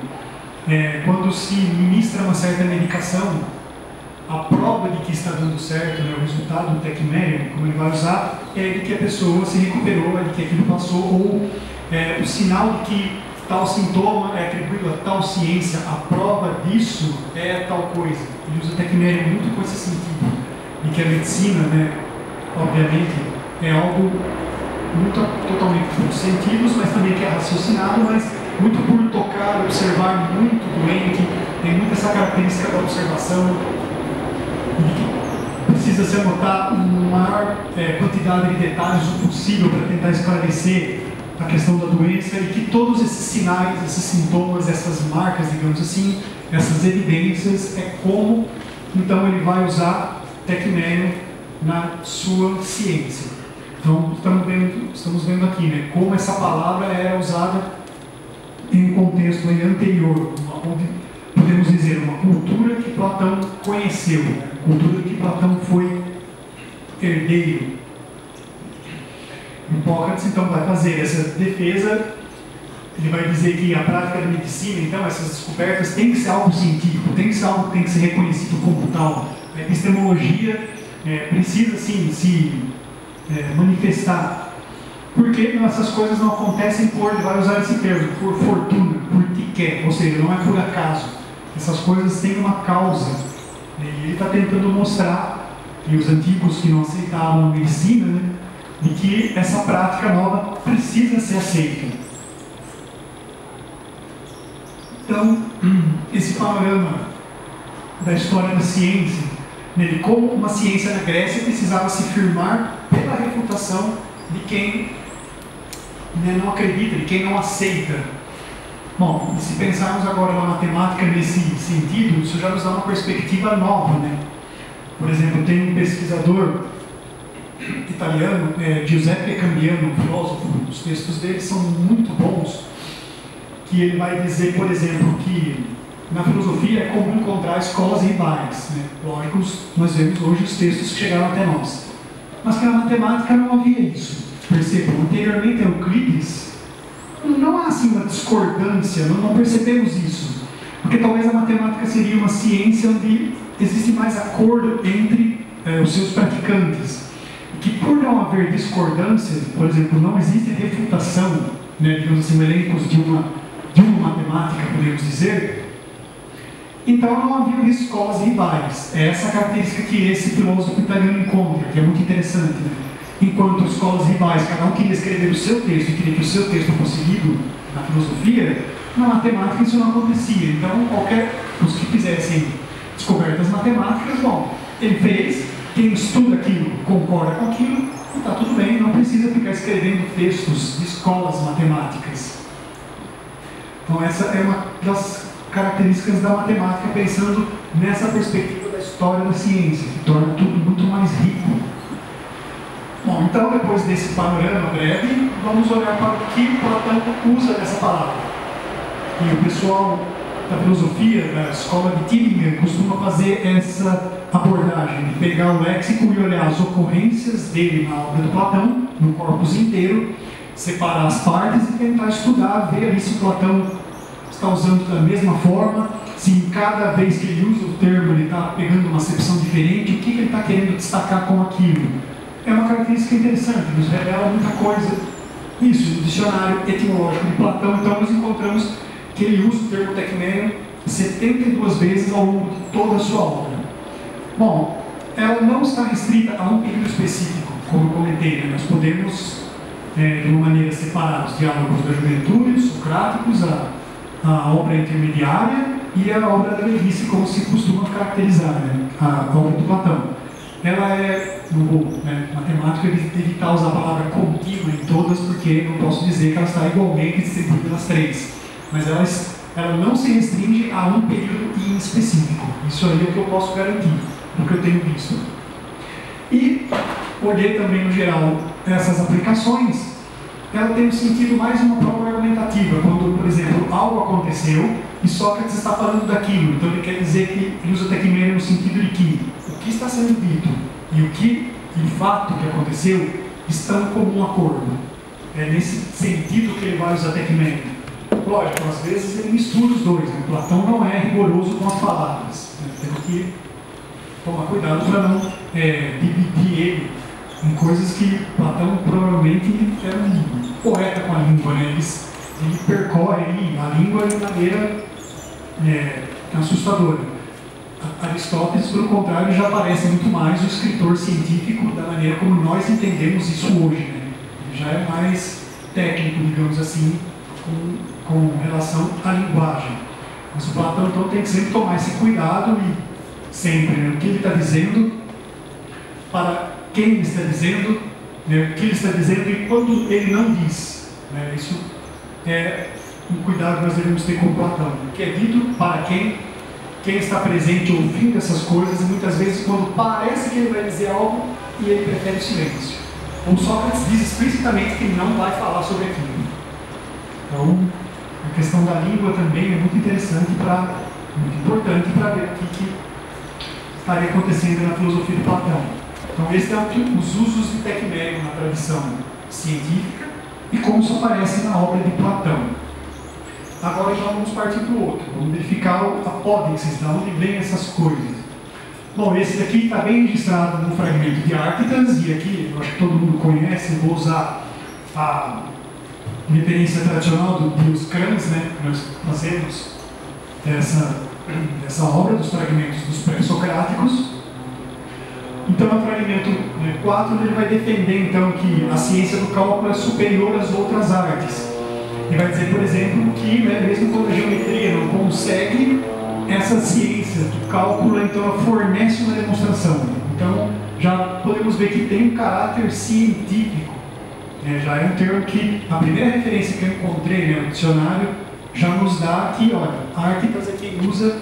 quando se ministra uma certa medicação, a prova de que está dando certo, o resultado do tecmérion, como ele vai usar, é de que a pessoa se recuperou, é de que aquilo passou, ou o sinal de que tal sintoma é atribuído a tal ciência, a prova disso é tal coisa. Ele usa tecmérion muito com esse sentido, de que a medicina, obviamente, é algo muito totalmente por sentidos, mas também que é raciocinado, mas muito por tocar, observar muito doente, tem muito essa característica da observação, e precisa se anotar uma maior quantidade de detalhes o possível para tentar esclarecer a questão da doença, e que todos esses sinais, esses sintomas, essas marcas, digamos assim, essas evidências, como então ele vai usar tecmérion na sua ciência. Então, estamos vendo aqui, como essa palavra era usada em um contexto anterior, onde podemos dizer uma cultura que Platão conheceu, cultura que Platão foi herdeiro. Hipócrates, então, vai fazer essa defesa. Ele vai dizer que a prática da medicina, então, essas descobertas, tem que ser algo científico, tem que ser algo que tem que ser reconhecido como tal. A epistemologia precisa, sim, se manifestar. Porque essas coisas não acontecem por, ele vai usar esse termo, por fortuna, por tiqué, ou seja, não é por acaso. Essas coisas têm uma causa. E ele está tentando mostrar, e os antigos que não aceitavam a medicina, né, de que essa prática nova precisa ser aceita. Então, esse panorama da história da ciência, né, de como uma ciência na Grécia precisava se firmar pela refutação de quem, né, não acredita, de quem não aceita. Bom, se pensarmos agora na matemática nesse sentido, isso já nos dá uma perspectiva nova, né? Por exemplo, tem um pesquisador italiano, Giuseppe Cambiano, um filósofo, os textos dele são muito bons, que ele vai dizer, por exemplo, que na filosofia é comum encontrar escolas rivais, né? Lógico, nós vemos hoje os textos que chegaram até nós, mas que na matemática não havia isso. Percebam, anteriormente a Euclides, não há assim uma discordância, não percebemos isso, porque talvez a matemática seria uma ciência onde existe mais acordo entre os seus praticantes, e que por não haver discordância, por exemplo, não existe refutação, né, digamos assim, elencos de uma matemática, podemos dizer, então não havia escolas rivais. É essa característica que esse filósofo italiano encontra, que é muito interessante, né? Enquanto escolas rivais, cada um queria escrever o seu texto e queria que o seu texto fosse lido na filosofia, na matemática isso não acontecia. Então, os que fizessem descobertas matemáticas, bom, ele fez, quem estuda aquilo concorda com aquilo, e está tudo bem, não precisa ficar escrevendo textos de escolas matemáticas. Então, essa é uma das características da matemática, pensando nessa perspectiva da história da ciência, que torna tudo muito mais rico. Bom, então, depois desse panorama breve, vamos olhar para o que Platão usa dessa palavra. E o pessoal da filosofia, da escola de Tübingen, costuma fazer essa abordagem, de pegar o léxico e olhar as ocorrências dele na obra do Platão, no corpus inteiro, separar as partes e tentar estudar, ver ali se o Platão está usando da mesma forma, se em cada vez que ele usa o termo ele está pegando uma acepção diferente, o que ele está querendo destacar com aquilo. É uma característica interessante, nos revela muita coisa. Isso, no dicionário etimológico de Platão, então nós encontramos que ele usa o termo tekmeno 72 vezes ao longo de toda a sua obra. Bom, ela não está restrita a um período específico, como eu comentei, né? Nós podemos, de uma maneira, separar os diálogos da juventude, os socráticos, a obra intermediária e a obra da velhice, como se costuma caracterizar, né? A obra do Platão. Ela é, matemática, evitar usar a palavra contínua em todas, porque não posso dizer que ela está igualmente distribuída nas três. Mas ela não se restringe a um período em específico. Isso aí é o que eu posso garantir, do que eu tenho visto. E olhei também, no geral, essas aplicações, ela tem um sentido mais uma prova argumentativa, quando, por exemplo, algo aconteceu e Sócrates está falando daquilo. Então ele quer dizer que ele usa tekmeno no sentido de que o que está sendo dito e o fato que aconteceu estão em comum acordo. É nesse sentido que ele vai usar tekmeno. Lógico, às vezes ele mistura os dois, né? Platão não é rigoroso com as palavras, né? Temos que tomar cuidado para não dividir ele em coisas que Platão provavelmente era um poeta com a língua, né? Ele percorre a língua de maneira assustadora. Aristóteles, pelo contrário, já parece muito mais o escritor científico da maneira como nós entendemos isso hoje, né? Ele já é mais técnico, digamos assim, com relação à linguagem. Mas o Platão, então, tem que sempre tomar esse cuidado e sempre, né, o que ele está dizendo, para quem ele está dizendo, né, o que ele está dizendo e quando ele não diz. Né? Isso é um cuidado que nós devemos ter com Platão. O que é dito para quem está presente ouvindo essas coisas, e muitas vezes quando parece que ele vai dizer algo e ele prefere o silêncio. Ou Sócrates diz explicitamente que ele não vai falar sobre aquilo. Então, a questão da língua também é muito interessante, muito importante para ver o que estaria acontecendo na filosofia de Platão. Então, esses são os usos de tecmério na tradição científica e como isso aparece na obra de Platão. Agora, então, vamos partir para o outro. Vamos verificar a apódixis, de onde vem essas coisas. Bom, esse daqui está bem registrado no fragmento de Árquitas, e aqui, eu acho que todo mundo conhece, vou usar a referência tradicional do Dios Crans, né, que nós fazemos dessa obra, dos fragmentos dos pré-socráticos. Então, o fragmento 4 ele vai defender então, que a ciência do cálculo é superior às outras artes. E vai dizer, por exemplo, que mesmo quando a geometria não consegue, essa ciência do cálculo então, ela fornece uma demonstração. Então, já podemos ver que tem um caráter científico. Já é um termo que, a primeira referência que eu encontrei no dicionário, já nos dá que, olha, Árquitas é quem usa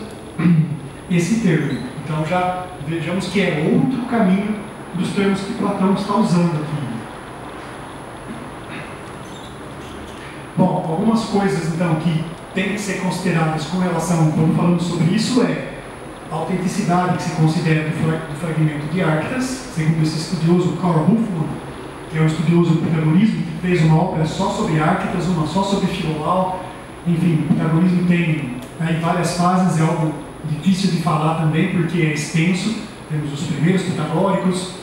esse termo. Então, já vejamos que é outro caminho dos termos que Platão está usando aqui. Bom, algumas coisas, então, que têm que ser consideradas com relação, quando falamos sobre isso, é a autenticidade que se considera do fragmento de Árquitas, segundo esse estudioso Karl Huffmann, que é um estudioso do pitagorismo, que fez uma obra só sobre Árquitas, uma só sobre Filolau. Enfim, o pitagorismo tem aí várias fases, é algo difícil de falar também, porque é extenso. Temos os primeiros pitagóricos,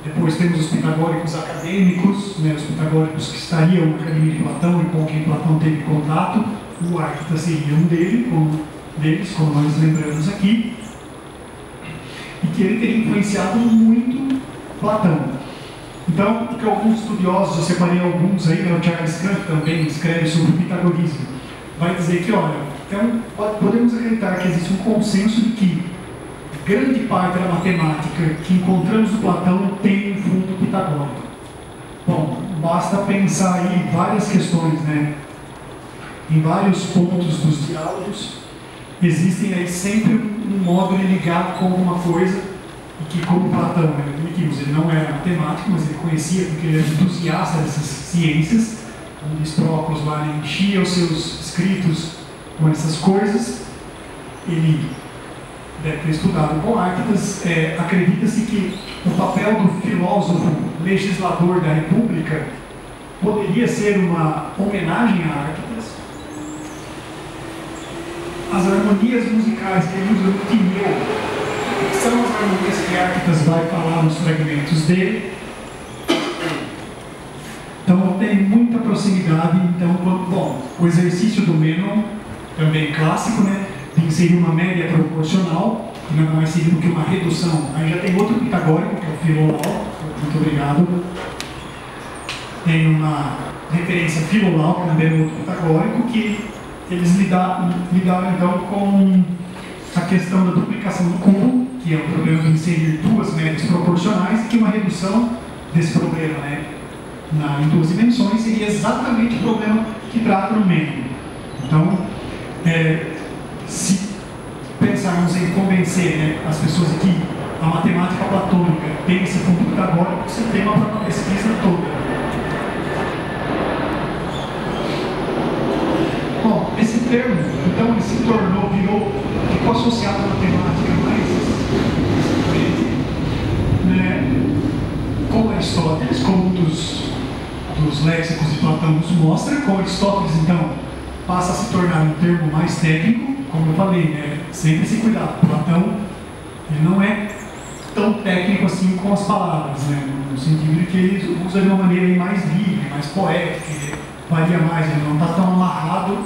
depois temos os pitagóricos acadêmicos, os pitagóricos que estariam na Academia de Platão e com quem Platão teve contato. O Árquitas seria um deles, como nós lembramos aqui, e que ele teria influenciado muito Platão. Então, o que alguns estudiosos, eu separei alguns aí, o Charles Kant também escreve sobre o pitagorismo, vai dizer que, olha, então, podemos acreditar que existe um consenso de que grande parte da matemática que encontramos no Platão tem um fundo pitagórico. Bom, basta pensar aí várias questões, né? Em vários pontos dos diálogos, existem aí sempre um módulo ligado com alguma coisa, e que, como Platão, ele não era matemático, mas ele conhecia porque ele era entusiasta dessas ciências. Como diz Próclus lá, ele enchia os seus escritos com essas coisas. Ele deve ter estudado com Árquitas. Acredita-se que o papel do filósofo legislador da República poderia ser uma homenagem a Árquitas. As harmonias musicais que ele usa no Timeu são as harmonias que Árquitas vai falar nos fragmentos dele. Então tem muita proximidade. Então, bom, o exercício do Menon, também clássico, né, de inserir uma média proporcional, que não é mais seguido que uma redução. Aí já tem outro pitagórico, que é o Filolau, muito obrigado. Tem uma referência a Filolau, que também é outro pitagórico, que eles lidaram então com a questão da duplicação do cúmulo, que é o problema de inserir duas médias proporcionais, e que uma redução desse problema, né, em duas dimensões seria exatamente o problema que trata no Menon. Então, se pensarmos em convencer, né, as pessoas de que a matemática platônica tem esse fundo pitagórico, você tem uma pesquisa toda. Bom, esse termo, então, ele se tornou, ficou associado à matemática mais né, com Aristóteles, como um dos léxicos de Platão nos mostra. Com Aristóteles, então, passa a se tornar um termo mais técnico, como eu falei, né, sempre esse cuidado. Platão, ele não é tão técnico assim com as palavras, né, no sentido de que ele usa de uma maneira mais livre, mais poética, ele varia mais, ele não está tão amarrado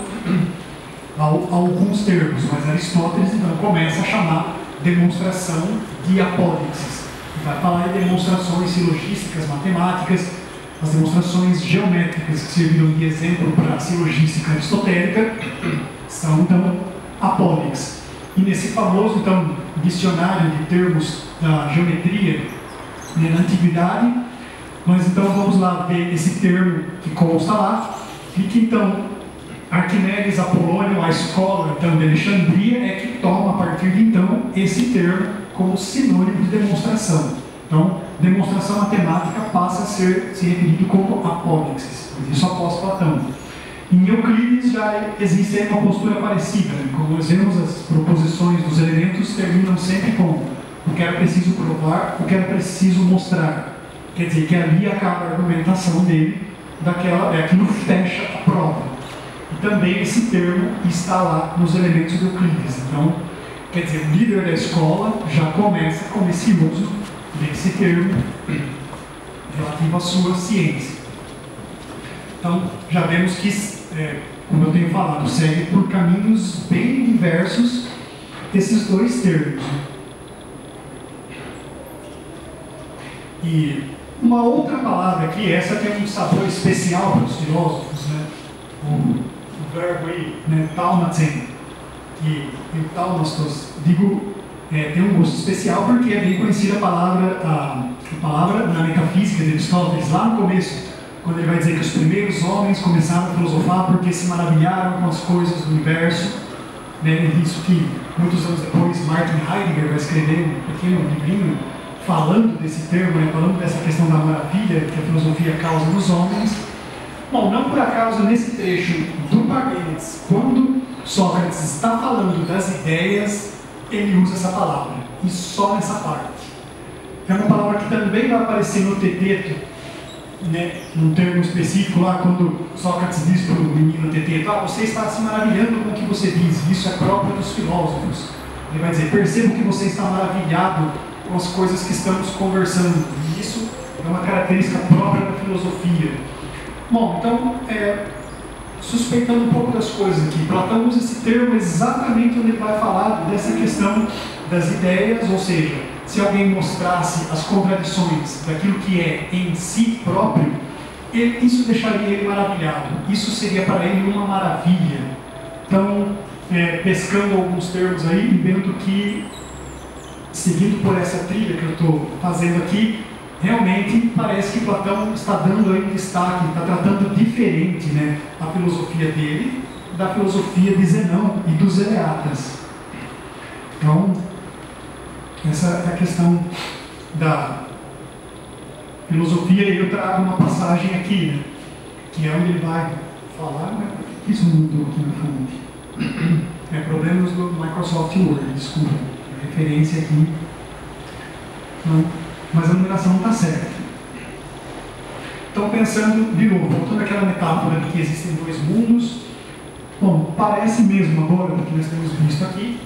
a alguns termos, mas Aristóteles então começa a chamar demonstração de apódixis. Ele vai falar de demonstrações silogísticas, matemáticas, as demonstrações geométricas que serviram de exemplo para a silogística aristotélica são então apódixes. E nesse famoso então dicionário de termos da geometria, né, na antiguidade, nós então vamos lá ver esse termo que consta lá, e que então Arquimedes Apolônio, a escola então, de Alexandria, é que toma a partir de então esse termo como sinônimo de demonstração. Então, demonstração matemática passa a ser se referido como apódixis, isso após Platão. Em Euclides já existe aí uma postura parecida, né? Como nós vemos, as proposições dos elementos terminam sempre com o que era preciso provar, o que era preciso mostrar. Quer dizer que ali acaba a argumentação dele, aquilo fecha a prova. E também esse termo está lá nos elementos de Euclides. Então, quer dizer, o líder da escola já começa com esse uso desse termo relativo à sua ciência. Então, já vemos que, como eu tenho falado, segue por caminhos bem diversos esses dois termos. E uma outra palavra aqui, essa tem um sabor especial para os filósofos, né? O verbo aí, né, taumaten, e o taumastos, digo, tem um gosto especial porque é bem conhecida a palavra na metafísica de Aristóteles, lá no começo, quando ele vai dizer que os primeiros homens começaram a filosofar porque se maravilharam com as coisas do universo, né? Isso que muitos anos depois Martin Heidegger vai escrever um pequeno livrinho falando desse termo, né? Falando dessa questão da maravilha que a filosofia causa nos homens. Bom, não por acaso nesse trecho do Parmênides, quando Sócrates está falando das ideias, ele usa essa palavra, e só nessa parte. É uma palavra que também vai aparecer no Teteto, né, num termo específico lá, quando Sócrates diz para o menino Teteto: você está se maravilhando com o que você diz, isso é próprio dos filósofos. Ele vai dizer: percebo que você está maravilhado com as coisas que estamos conversando, e isso é uma característica própria da filosofia. Bom, então, suspeitando um pouco das coisas aqui, Platão usa esse termo exatamente onde ele vai falar dessa questão das ideias, ou seja, se alguém mostrasse as contradições daquilo que é em si próprio, isso deixaria ele maravilhado, isso seria para ele uma maravilha. Então, pescando alguns termos aí, vendo que, seguindo por essa trilha que eu estou fazendo aqui, realmente parece que Platão está dando aí um destaque, está tratando diferente, né, a filosofia dele da filosofia de Zenão e dos Eleatas. Então, essa é a questão da filosofia, e eu trago uma passagem aqui, né, que é onde ele vai falar, né, isso mudou aqui na fonte. Problemas do Microsoft Word, desculpa, a referência aqui. Então, mas a numeração não está certa. Então, pensando de novo, voltando àquela metáfora de que existem dois mundos, bom, parece mesmo agora, do que nós temos visto aqui,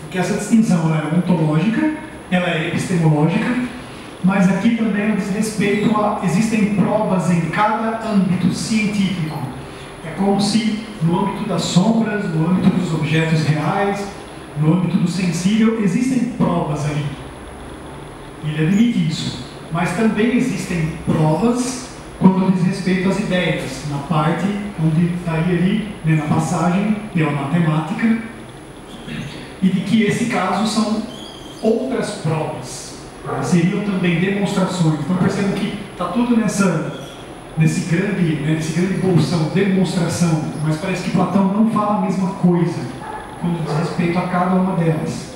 que essa distinção ela é ontológica, ela é epistemológica, mas aqui também diz respeito a existem provas em cada âmbito científico. É como se no âmbito das sombras, no âmbito dos objetos reais, no âmbito do sensível, existem provas ali. Ele admite isso. Mas também existem provas quando diz respeito às ideias, na parte onde estaria ali, né, na passagem pela matemática, e de que esse caso são outras provas, seriam também demonstrações. Então percebam que está tudo nesse grande bolsão, demonstração, mas parece que Platão não fala a mesma coisa quando diz respeito a cada uma delas.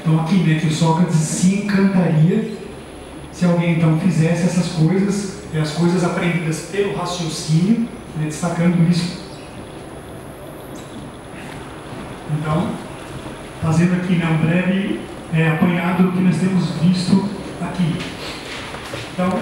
Então aqui, né, que o Sócrates se encantaria se alguém então fizesse essas coisas, as coisas aprendidas pelo raciocínio, né, destacando isso. Então, fazendo aqui, né, um breve apanhado do que nós temos visto aqui. Então,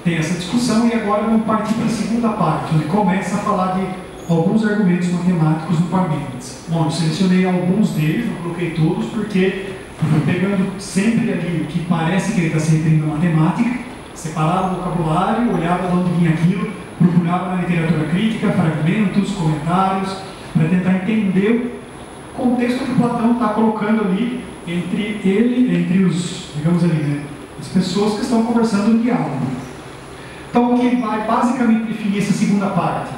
tem essa discussão, e agora vamos partir para a segunda parte, onde começa a falar de alguns argumentos matemáticos do Parmênides. Bom, eu selecionei alguns deles, não coloquei todos, porque eu fui pegando sempre ali o que parece que ele está se referindo à matemática, separava o vocabulário, olhava de onde vinha aquilo, procurava na literatura crítica, fragmentos, comentários, para tentar entender o contexto que Platão está colocando ali entre os, digamos ali, né, as pessoas que estão conversando no diálogo. Então, o que vai basicamente definir essa segunda parte?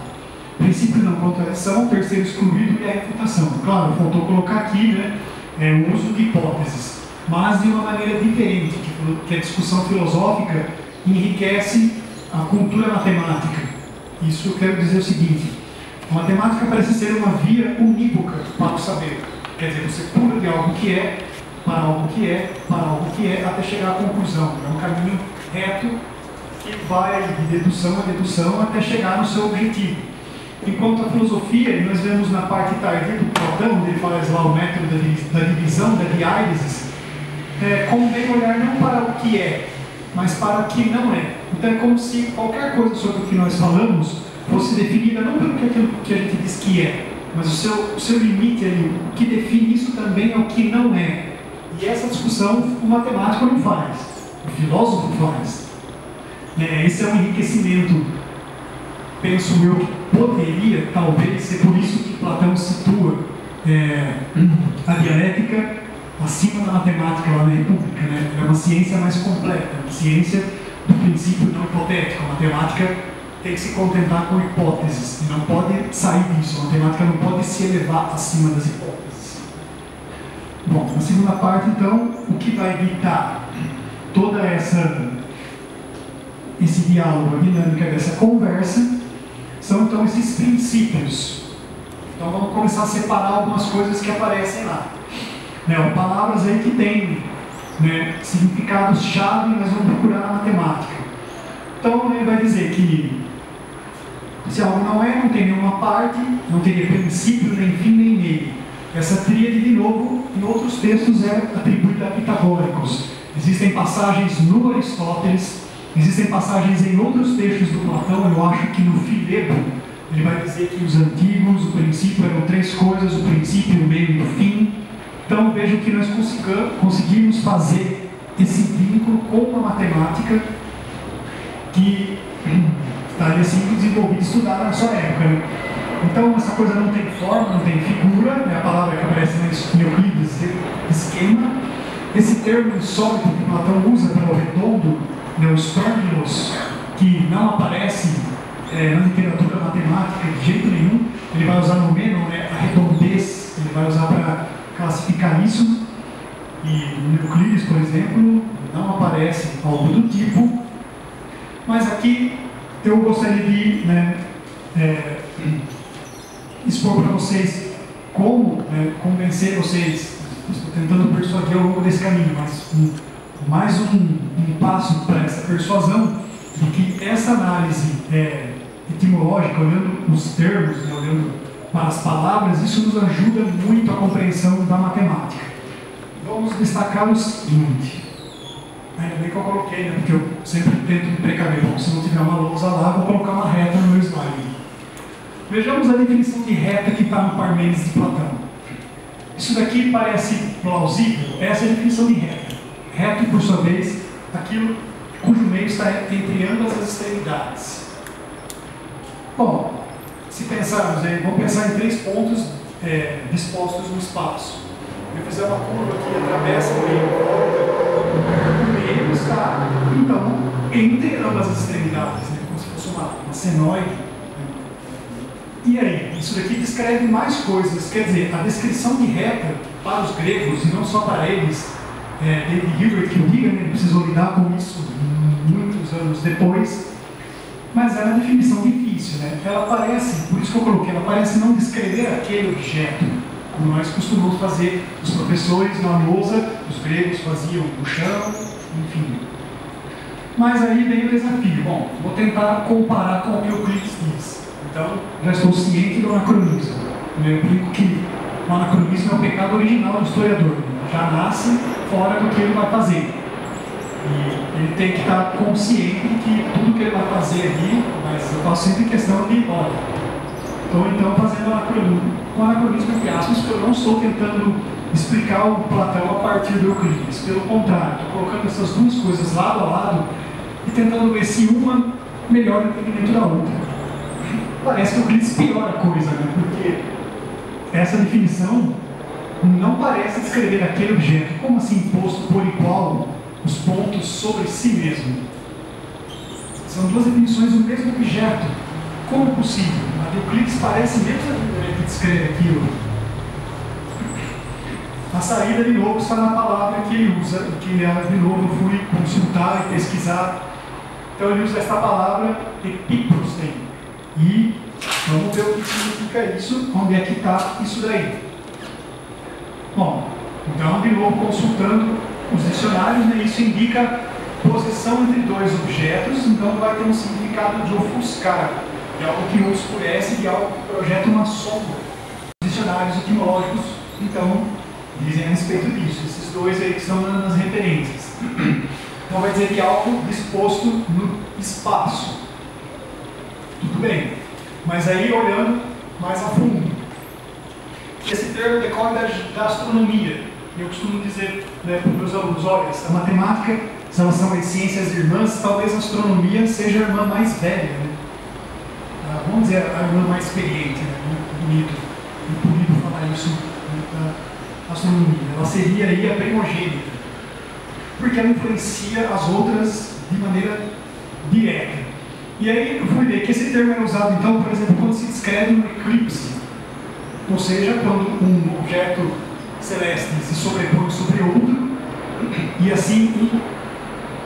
Princípio não contradição, terceiro excluído e a refutação. Claro, faltou colocar aqui, né, o uso de hipóteses, mas de uma maneira diferente, que a discussão filosófica enriquece a cultura matemática. Isso eu quero dizer o seguinte: a matemática parece ser uma via unívoca para o saber. Quer dizer, você pula de algo que é, para algo que é, para algo que é, até chegar à conclusão. É um caminho reto que vai de dedução a dedução até chegar no seu objetivo. enquanto a filosofia, nós vemos na parte tardia do Platão, onde ele faz lá o método da divisão, da diálise, convém olhar não para o que é, mas para o que não é. Então é como se qualquer coisa sobre o que nós falamos fosse definida não pelo que a gente diz que é, mas o seu limite ali, o que define isso também é o que não é. E essa discussão o matemático não faz, o filósofo faz. Esse é um enriquecimento, penso eu, que poderia, talvez, ser por isso que Platão situa a dialética acima da matemática lá na República, né? É uma ciência mais completa, uma ciência do princípio não hipotético. A matemática tem que se contentar com hipóteses e não pode sair disso. A matemática não pode se elevar acima das hipóteses. Bom, na segunda parte, então, o que vai ditar toda esse diálogo, a dinâmica dessa conversa, são então esses princípios. Então vamos começar a separar algumas coisas que aparecem lá. Palavras aí que têm significados-chave, nós vamos procurar na matemática. Então ele vai dizer que se algo não é, não tem nenhuma parte, não teria princípio, nem fim, nem meio. Essa tríade, de novo, em outros textos é atribuída a pitagóricos. Existem passagens no Aristóteles, existem passagens em outros textos do Platão. Eu acho que no Filebo ele vai dizer que os antigos, o princípio eram três coisas: o princípio, o meio e o fim. Então vejam que nós conseguimos fazer esse vínculo com a matemática que estaria sendo desenvolvida e estudada na sua época. Né? Então essa coisa não tem forma, não tem figura, é a palavra que aparece em Euclides, esquema. Esse termo insólito que Platão usa para o redondo, os tórmilos, que não aparece na literatura matemática de jeito nenhum. Ele vai usar no Mênon, a redondez, ele vai usar para classificar isso. E no Euclides, por exemplo, não aparece algo do tipo. Mas aqui eu gostaria de expor para vocês como convencer vocês. Estou tentando persuadir ao longo desse caminho, mas mais um passo para essa persuasão de que essa análise etimológica, olhando os termos, olhando para as palavras, isso nos ajuda muito a compreensão da matemática. Vamos destacar o seguinte. Ainda bem que eu coloquei, porque eu sempre tento me precaver. Bom, se não tiver uma lousa lá, vou colocar uma reta no meu slide. Vejamos a definição de reta que está no Parmênides de Platão. Isso daqui parece plausível? Essa é a definição de reta. Reto, por sua vez, aquilo cujo meio está entre ambas as extremidades. Bom, se pensarmos aí, vamos pensar em três pontos dispostos no espaço. Eu fizer uma curva aqui, atravessa o meio, volta, o meio está, então, entre ambas as extremidades, como se fosse uma senoide. E aí, isso daqui descreve mais coisas, quer dizer, a descrição de reta para os gregos, e não só para eles, David Hilbert que o diga, ele precisou lidar com isso muitos anos depois, mas é uma definição difícil, Ela parece, por isso que eu coloquei, ela parece não descrever aquele objeto, como nós costumamos fazer, os professores na lousa, os gregos faziam no chão, enfim. Mas aí vem o desafio. Bom, vou tentar comparar com o que Euclides diz. Então, já estou ciente do anacronismo. Eu brinco que o anacronismo é o pecado original do historiador. Já nasce fora do que ele vai fazer. E ele tem que estar consciente de que tudo que ele vai fazer ali, mas eu faço sempre questão de, olha, estou então fazendo o anacronismo entre aspas, porque eu não estou tentando explicar o Platão a partir do Euclides. Pelo contrário, estou colocando essas duas coisas lado a lado e tentando ver se uma melhora o entendimento da outra. Parece que o Euclides piora a coisa, porque essa definição não parece descrever aquele objeto. Como assim posto por igual os pontos sobre si mesmo? São duas definições do mesmo objeto. Como possível? A de Euclides parece mesmo que descreve aquilo. A saída, de novo, está na palavra que ele usa, que de novo eu fui consultar e pesquisar. Então ele usa esta palavra epiprosten. E vamos ver o que significa isso, onde é que está isso daí. Bom, então de novo consultando os dicionários, isso indica posição entre dois objetos, então vai ter um significado de ofuscar. de algo que obscurece, de algo que projeta uma sombra. Os dicionários etimológicos, então, dizem a respeito disso. Esses dois aí que estão nas referências. Então vai dizer que algo disposto no espaço. Tudo bem. Mas aí, olhando mais a fundo, esse termo decorre da astronomia. Eu costumo dizer, né, para os meus alunos, olha, a matemática, se elas são as ciências irmãs, talvez a astronomia seja a irmã mais velha, né? Vamos dizer, a irmã mais experiente, né? Muito bonito falar isso da astronomia. Ela seria aí a primogênita, porque ela influencia as outras de maneira direta. E aí eu fui ver que esse termo é usado, então, por exemplo, quando se descreve um eclipse, ou seja, quando um objeto celeste se sobrepõe sobre outro e assim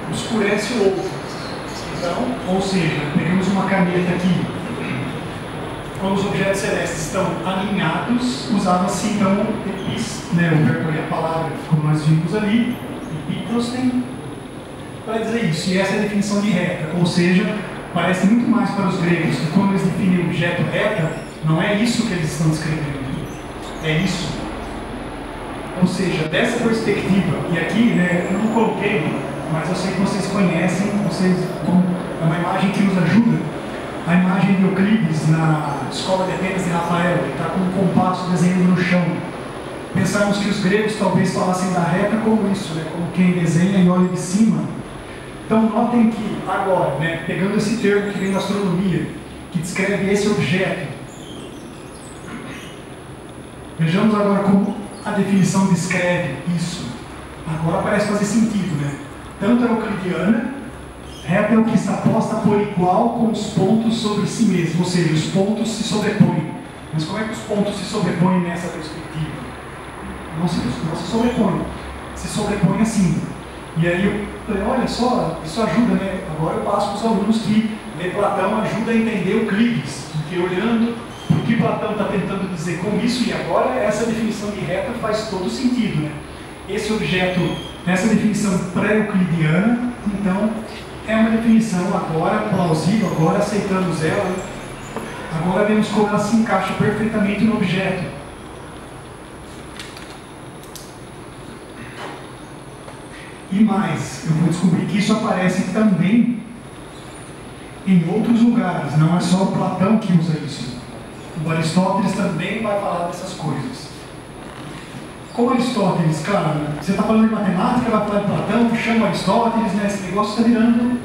obscurece o outro. Então, ou seja, pegamos uma caneta aqui, quando os objetos celestes estão alinhados, usava-se então né, o verbo e a palavra, como nós vimos ali, epíprosten, para dizer isso. E essa é a definição de reta, ou seja, parece muito mais para os gregos que quando eles definem o objeto reta, não é isso que eles estão descrevendo, é isso. Ou seja, dessa perspectiva, e aqui né, eu não coloquei, mas eu sei que vocês conhecem, é uma imagem que nos ajuda, a imagem de Euclides na Escola de Atenas de Rafael, que está com um compasso desenhando no chão. Pensamos que os gregos talvez falassem da reta como isso, né, como quem desenha e olha de cima. Então notem que agora, né, pegando esse termo que vem da astronomia, que descreve esse objeto, vejamos agora como a definição descreve isso. Agora parece fazer sentido, né? Tanto a euclidiana, reta é o que está posta por igual com os pontos sobre si mesmo, ou seja, os pontos se sobrepõem. Mas como é que os pontos se sobrepõem nessa perspectiva? Não se sobrepõem, se sobrepõem assim. E aí eu falei, olha só, isso ajuda, né? Agora eu passo para os alunos que ler Platão ajuda a entender Euclides, porque olhando o que Platão está tentando dizer com isso, e agora essa definição de reta faz todo sentido, né? Esse objeto, essa definição pré-euclidiana, então, é uma definição agora plausível, agora aceitamos ela, agora vemos como ela se encaixa perfeitamente no objeto. E mais, eu vou descobrir que isso aparece também em outros lugares, não é só o Platão que usa isso. O Aristóteles também vai falar dessas coisas. Como Aristóteles, claro, você está falando de matemática, vai falar de Platão, chama Aristóteles, né? Esse negócio está virando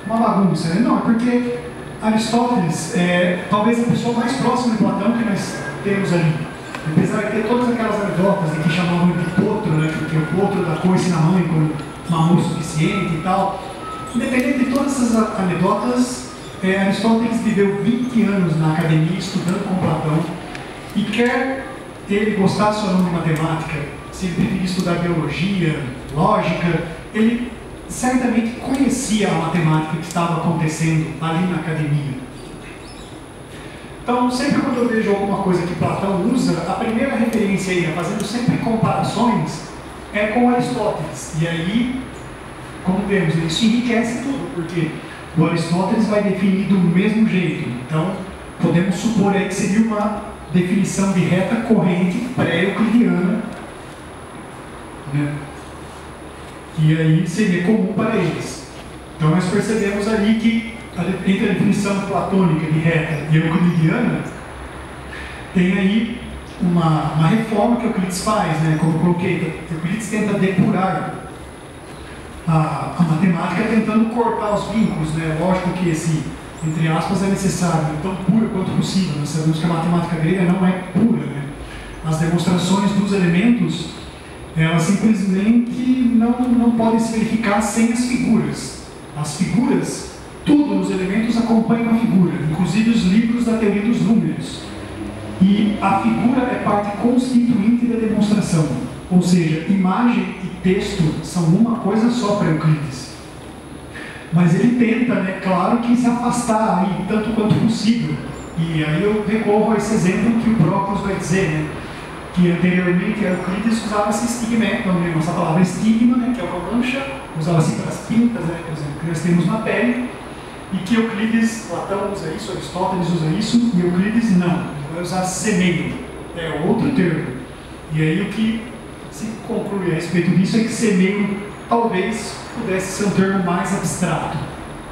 uma bagunça. Não, é porque Aristóteles é talvez a pessoa mais próxima de Platão que nós temos ali. Apesar de ter todas aquelas anedotas de que chamavam de potro, né? Porque o potro da coice na mãe quando mamou o suficiente e tal. Independente de todas essas anedotas, Aristóteles viveu 20 anos na academia estudando com Platão, e quer ele gostasse ou não de matemática, se ele preferia estudar biologia, lógica, ele certamente conhecia a matemática que estava acontecendo ali na academia. Então, sempre quando eu vejo alguma coisa que Platão usa, a primeira referência aí, fazendo sempre comparações, é com Aristóteles. E aí, como vemos, isso enriquece tudo, porque o Aristóteles vai definir do mesmo jeito. Então, podemos supor aí que seria uma definição de reta corrente pré-euclidiana, né? E aí seria comum para eles. Então, nós percebemos ali que entre a definição platônica de reta e euclidiana, tem aí uma reforma que Euclides faz, né? Como eu coloquei, Euclides tenta depurar a matemática, tentando cortar os vínculos, né? Lógico que esse, entre aspas, é necessário, tão puro quanto possível. Nós sabemos que a matemática grega não é pura, né? As demonstrações dos elementos, elas simplesmente não podem se verificar sem as figuras. As figuras, tudo nos elementos acompanha a figura, inclusive os livros da teoria dos números. E a figura é parte constituinte da demonstração, ou seja, imagem e texto são uma coisa só para Euclides. Mas ele tenta, né, claro que se afastar aí, tanto quanto possível. E aí eu recorro a esse exemplo que o Proclus vai dizer, né, que anteriormente Euclides usava-se estigmento, essa palavra estigma, né, que é uma mancha, usava-se para as pintas, né, por exemplo, que nós temos na pele. e que Euclides, Platão usa isso, Aristóteles usa isso, e Euclides não. Ele vai usar semeio, é outro termo. E aí o que se conclui a respeito disso é que semeio talvez pudesse ser um termo mais abstrato,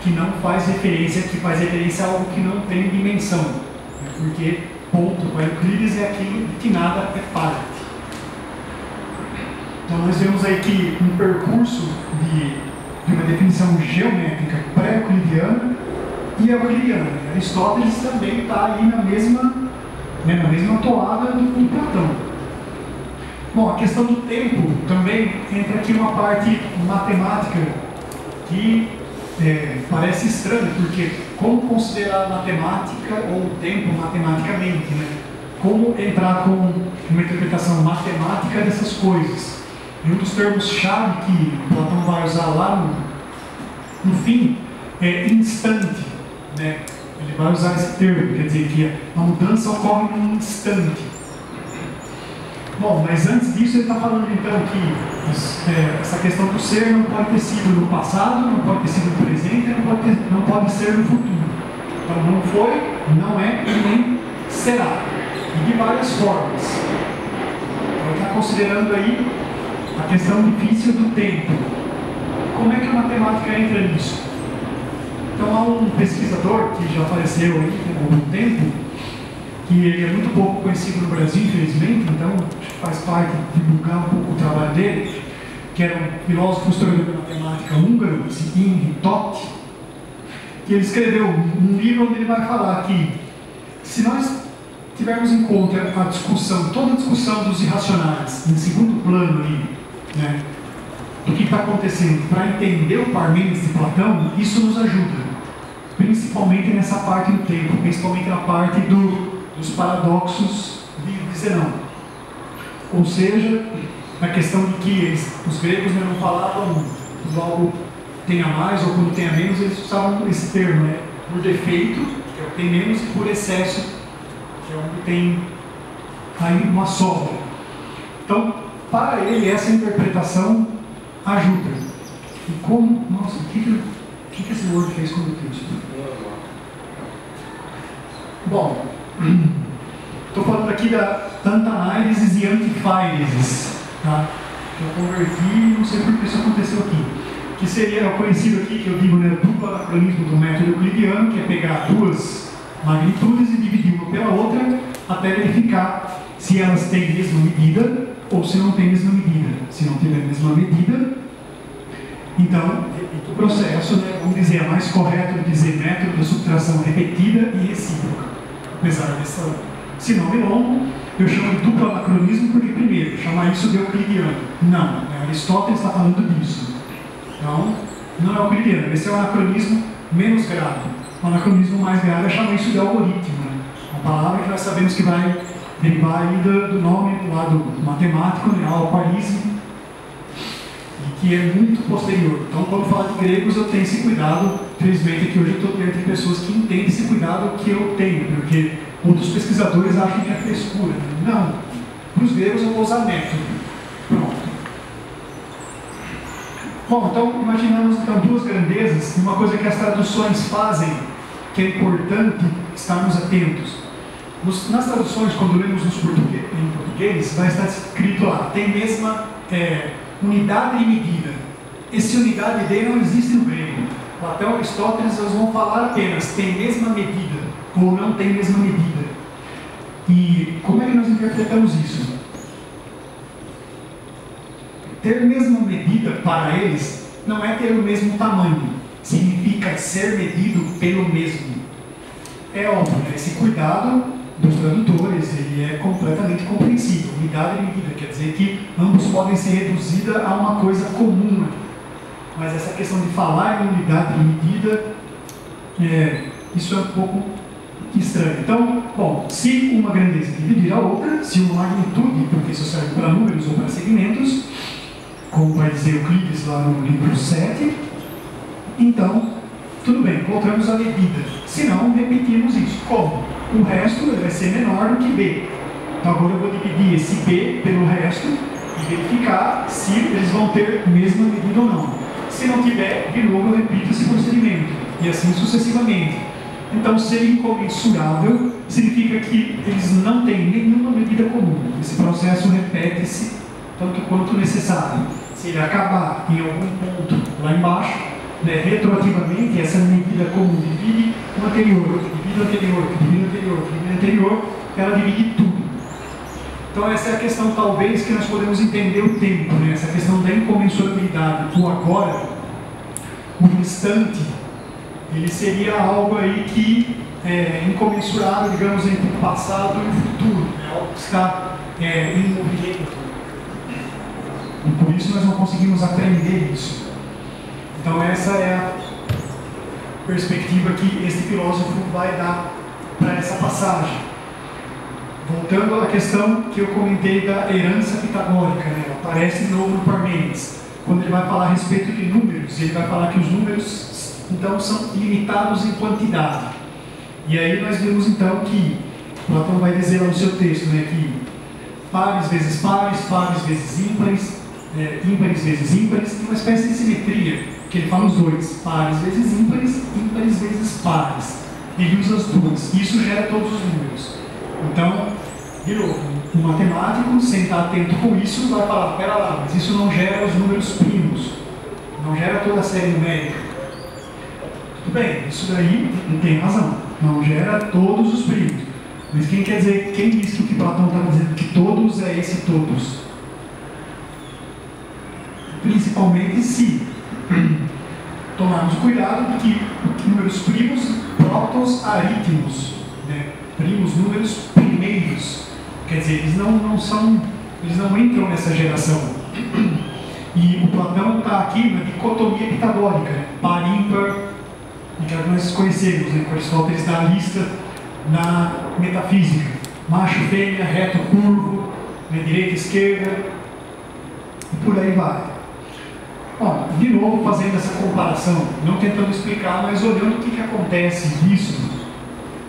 que não faz referência, que faz referência a algo que não tem dimensão, né? Porque ponto para Euclides é aquilo que nada é parte. Então nós vemos aí que um percurso de uma definição geométrica pré-euclidiana e euclidiana. Aristóteles também está aí na mesma toada do Platão. Bom, a questão do tempo também entra aqui uma parte matemática que parece estranha, porque como considerar a matemática ou o tempo matematicamente, né? Como entrar com uma interpretação matemática dessas coisas. E um dos termos-chave que Platão vai usar lá no fim é instante, né? Ele vai usar esse termo, quer dizer que a mudança ocorre num instante. Bom, mas antes disso ele está falando então que essa questão do ser não pode ter sido no passado, não pode ter sido no presente, não pode ser no futuro. Então não foi, não é e nem será. E de várias formas. Ele está considerando aí a questão difícil do tempo. Como é que a matemática entra nisso? Então há um pesquisador que já faleceu aí há algum tempo, que ele é muito pouco conhecido no Brasil, infelizmente, então faz parte de divulgar um pouco o trabalho dele, que era um filósofo historiador de matemática húngaro, Imre Toth, que ele escreveu um livro onde ele vai falar que se nós tivermos em conta a discussão, toda a discussão dos irracionais, em segundo plano aí, né, do que está acontecendo, para entender o Parmênides de Platão, isso nos ajuda, principalmente nessa parte do tempo, principalmente na parte dos paradoxos de Zenão. Ou seja, a questão de que os gregos não falavam do algo tenha mais ou quando tenha menos, eles usavam esse termo, né, por defeito, que é o que tem menos, e por excesso, que é onde tem aí uma sobra. Então, para ele, essa interpretação ajuda. E como... Nossa, o que esse Word fez com o texto? Bom, estou falando aqui da antanálises e antifálises, tá? Que eu converti, não sei por que isso aconteceu aqui. Que seria o conhecido aqui, que eu digo, né, duplo anacronismo do método euclidiano, que é pegar duas magnitudes e dividir uma pela outra, até verificar se elas têm mesma medida ou se não têm mesma medida. Se não tiver a mesma medida, então, o processo, né, vamos dizer, é mais correto dizer método da subtração repetida e recíproca. Apesar desse nome longo, eu chamo de duplo anacronismo porque, primeiro, chamar isso de euclidiano. Não, Aristóteles está falando disso. Então, não é euclidiano. Esse é o anacronismo menos grave. O anacronismo mais grave é chamar isso de algoritmo. Né? Uma palavra que nós sabemos que vai derivar aí do nome do lado matemático, né, algoritmo, e que é muito posterior. Então, quando falo de gregos, eu tenho esse cuidado. Felizmente, aqui hoje eu estou diante de pessoas que entendem esse cuidado que eu tenho, porque outros pesquisadores acham que é frescura. Não. Para os gregos, eu vou usar método. Pronto. Bom, então, imaginamos então duas grandezas, uma coisa que as traduções fazem, que é importante estarmos atentos. Nas traduções, quando lemos em português, vai estar escrito lá, tem mesma unidade e medida. Esse unidade e medida não existe no grego. Platão e Aristóteles eles vão falar apenas tem mesma medida ou não tem mesma medida. E como é que nós interpretamos isso? Ter mesma medida para eles não é ter o mesmo tamanho, significa ser medido pelo mesmo. É óbvio, né? Esse cuidado dos tradutores ele é completamente compreensível. Unidade e medida quer dizer que ambos podem ser reduzidos a uma coisa comum. Mas essa questão de falar em unidade e medida, isso é um pouco estranho. Então, bom, se uma grandeza dividir a outra, se uma magnitude, porque isso serve para números ou para segmentos, como vai dizer Euclides lá no livro 7, então, tudo bem, encontramos a medida. Se não, repetimos isso. Como? O resto vai ser menor do que B. Então agora eu vou dividir esse B pelo resto e verificar se eles vão ter a mesma medida ou não. Se não tiver, de novo eu repito esse procedimento. e assim sucessivamente. Então, ser incomensurável significa que eles não têm nenhuma medida comum. Esse processo repete-se tanto quanto necessário. Se ele acabar em algum ponto lá embaixo, né, retroativamente, essa medida comum divide o anterior, divide o anterior, divide o anterior, divide o anterior, ela divide tudo. Então essa é a questão, talvez, que nós podemos entender o tempo, né? Essa questão da incomensurabilidade. O agora, o instante, ele seria algo aí que é incomensurável, digamos, entre o passado e o futuro, né? Algo que está em movimento. E por isso nós não conseguimos aprender isso. Então essa é a perspectiva que este filósofo vai dar para essa passagem. Voltando à questão que eu comentei da herança pitagórica, né? Aparece de novo no Parmênides. Quando ele vai falar a respeito de números, ele vai falar que os números, então, são limitados em quantidade. E aí nós vemos, então, que Platão vai dizer lá no seu texto, né, que pares vezes pares, pares vezes ímpares, ímpares vezes ímpares, tem uma espécie de simetria, que ele fala os dois, pares vezes ímpares, ímpares vezes pares. Ele usa as duas, e isso gera todos os números. Então, de novo, um matemático, sem estar atento com isso, vai falar, pera lá, mas isso não gera os números primos, não gera toda a série numérica. Tudo bem, isso daí tem razão, não gera todos os primos. Mas quem quer dizer, quem disse que o que Platão está dizendo que todos é esse todos? Principalmente se tomarmos cuidado de que números primos, protos arítimos, né? Primos, números primeiros, quer dizer, eles não entram nessa geração. E o Platão está aqui na dicotomia pitagórica, né? Par, ímpar, que nós conhecemos, né? Aristóteles dá a lista na metafísica: macho, fêmea, reto, curvo, né? Direita, esquerda, e por aí vai. Bom, de novo fazendo essa comparação, não tentando explicar, mas olhando o que acontece nisso.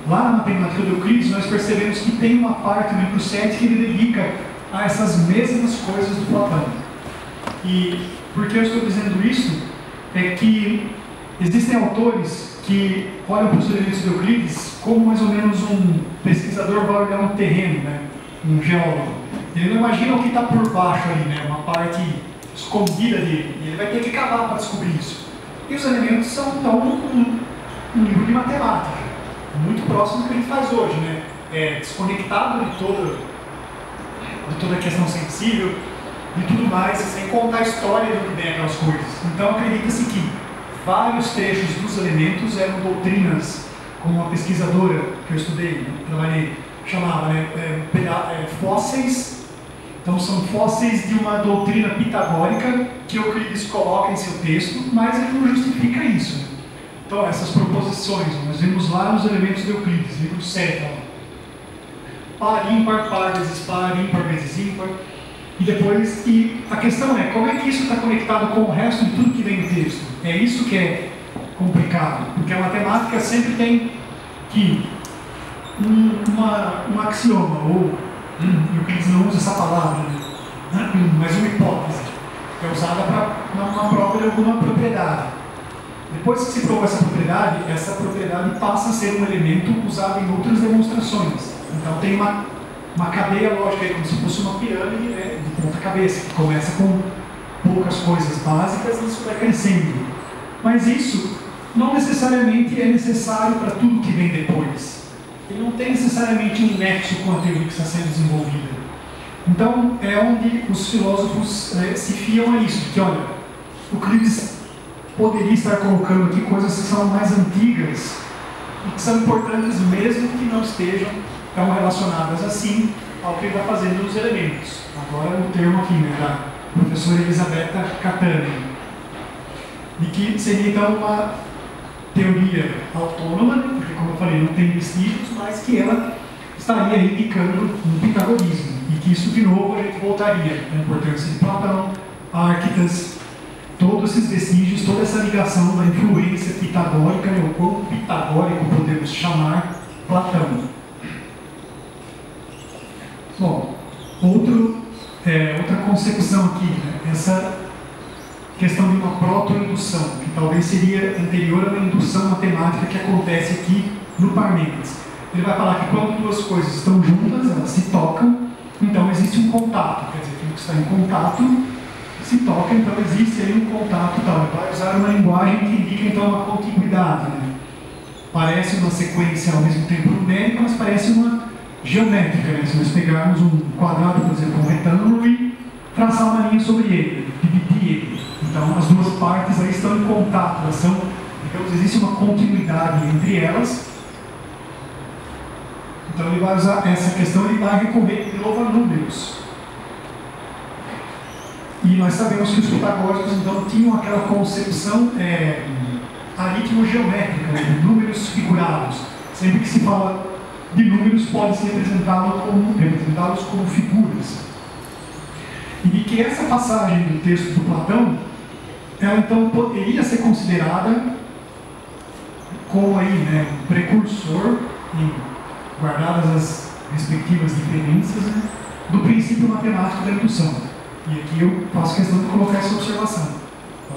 Lá na matemática de Euclides, nós percebemos que tem uma parte do livro 7 que ele dedica a essas mesmas coisas do Platão. E por que eu estou dizendo isso? É que existem autores que olham para os elementos de Euclides como mais ou menos um pesquisador vai olhar um terreno, né? Um geólogo. Ele não imagina o que está por baixo ali, né? Uma parte escondida dele. E ele vai ter que cavar para descobrir isso. E os elementos são, então, um livro de matemática, muito próximo do que a gente faz hoje, né? Desconectado de toda a questão sensível, de tudo mais, sem contar a história do que vem aquelas coisas. Então acredita-se que vários trechos dos elementos eram doutrinas, como uma pesquisadora que eu estudei, trabalhei, chamava, né, fósseis. Então são fósseis de uma doutrina pitagórica que Euclides coloca em seu texto, mas ele não justifica isso. Então, essas proposições, nós vemos lá nos elementos de Euclides, livro 7, par, ímpar, par vezes par, ímpar vezes ímpar. E depois, a questão é, como é que isso está conectado com o resto de tudo que vem no texto? É isso que é complicado, porque a matemática sempre tem que um axioma, ou Euclides não usa essa palavra, né? Mas uma hipótese, que é usada para uma prova de alguma propriedade. Depois que se provou essa propriedade passa a ser um elemento usado em outras demonstrações. Então tem uma cadeia lógica, como se fosse uma pirâmide, né, de ponta cabeça, que começa com poucas coisas básicas e isso vai crescendo. Mas isso não necessariamente é necessário para tudo que vem depois. Ele não tem necessariamente um nexo com a teoria que está sendo desenvolvida. Então é onde os filósofos se fiam a isso, que olha, Euclides poderia estar colocando aqui coisas que são mais antigas e que são importantes mesmo que não estejam tão relacionadas assim ao que ele está fazendo nos elementos. Agora o termo aqui, né, da professora Elisabetta Catani, de que seria então uma teoria autônoma, porque como eu falei, não tem vestígios, mas que ela estaria indicando um pitagorismo, e que isso de novo a gente voltaria à importância de Platão, Árquitas, todos esses vestígios, toda essa ligação da influência pitagórica, ou quão pitagórico podemos chamar Platão. Bom, outra concepção aqui, né? questão de uma proto-indução, que talvez seria anterior a uma indução matemática que acontece aqui no Parmênides. Ele vai falar que quando duas coisas estão juntas, elas se tocam, então existe um contato, quer dizer, aquilo que está em contato se toca, então existe aí um contato tal. Ele vai usar uma linguagem que indica então uma contiguidade, né? Parece uma sequência ao mesmo tempo numérica, mas parece uma geométrica, né? Se nós pegarmos um quadrado, por exemplo, um retângulo e traçar uma linha sobre ele, dividir ele. Então as duas partes aí estão em contato, elas são, digamos, existe uma continuidade entre elas. Então ele vai usar essa questão, ele vai recorrer de novo a números. E nós sabemos que os pitagóricos então tinham aquela concepção aritmo-geométrica, né, de números figurados. Sempre que se fala de números, pode-se representá-los como figuras. E de que essa passagem do texto do Platão, ela então poderia ser considerada como aí, né, um precursor, guardadas as respectivas diferenças, né, do princípio matemático da indução. E aqui eu faço questão de colocar essa observação.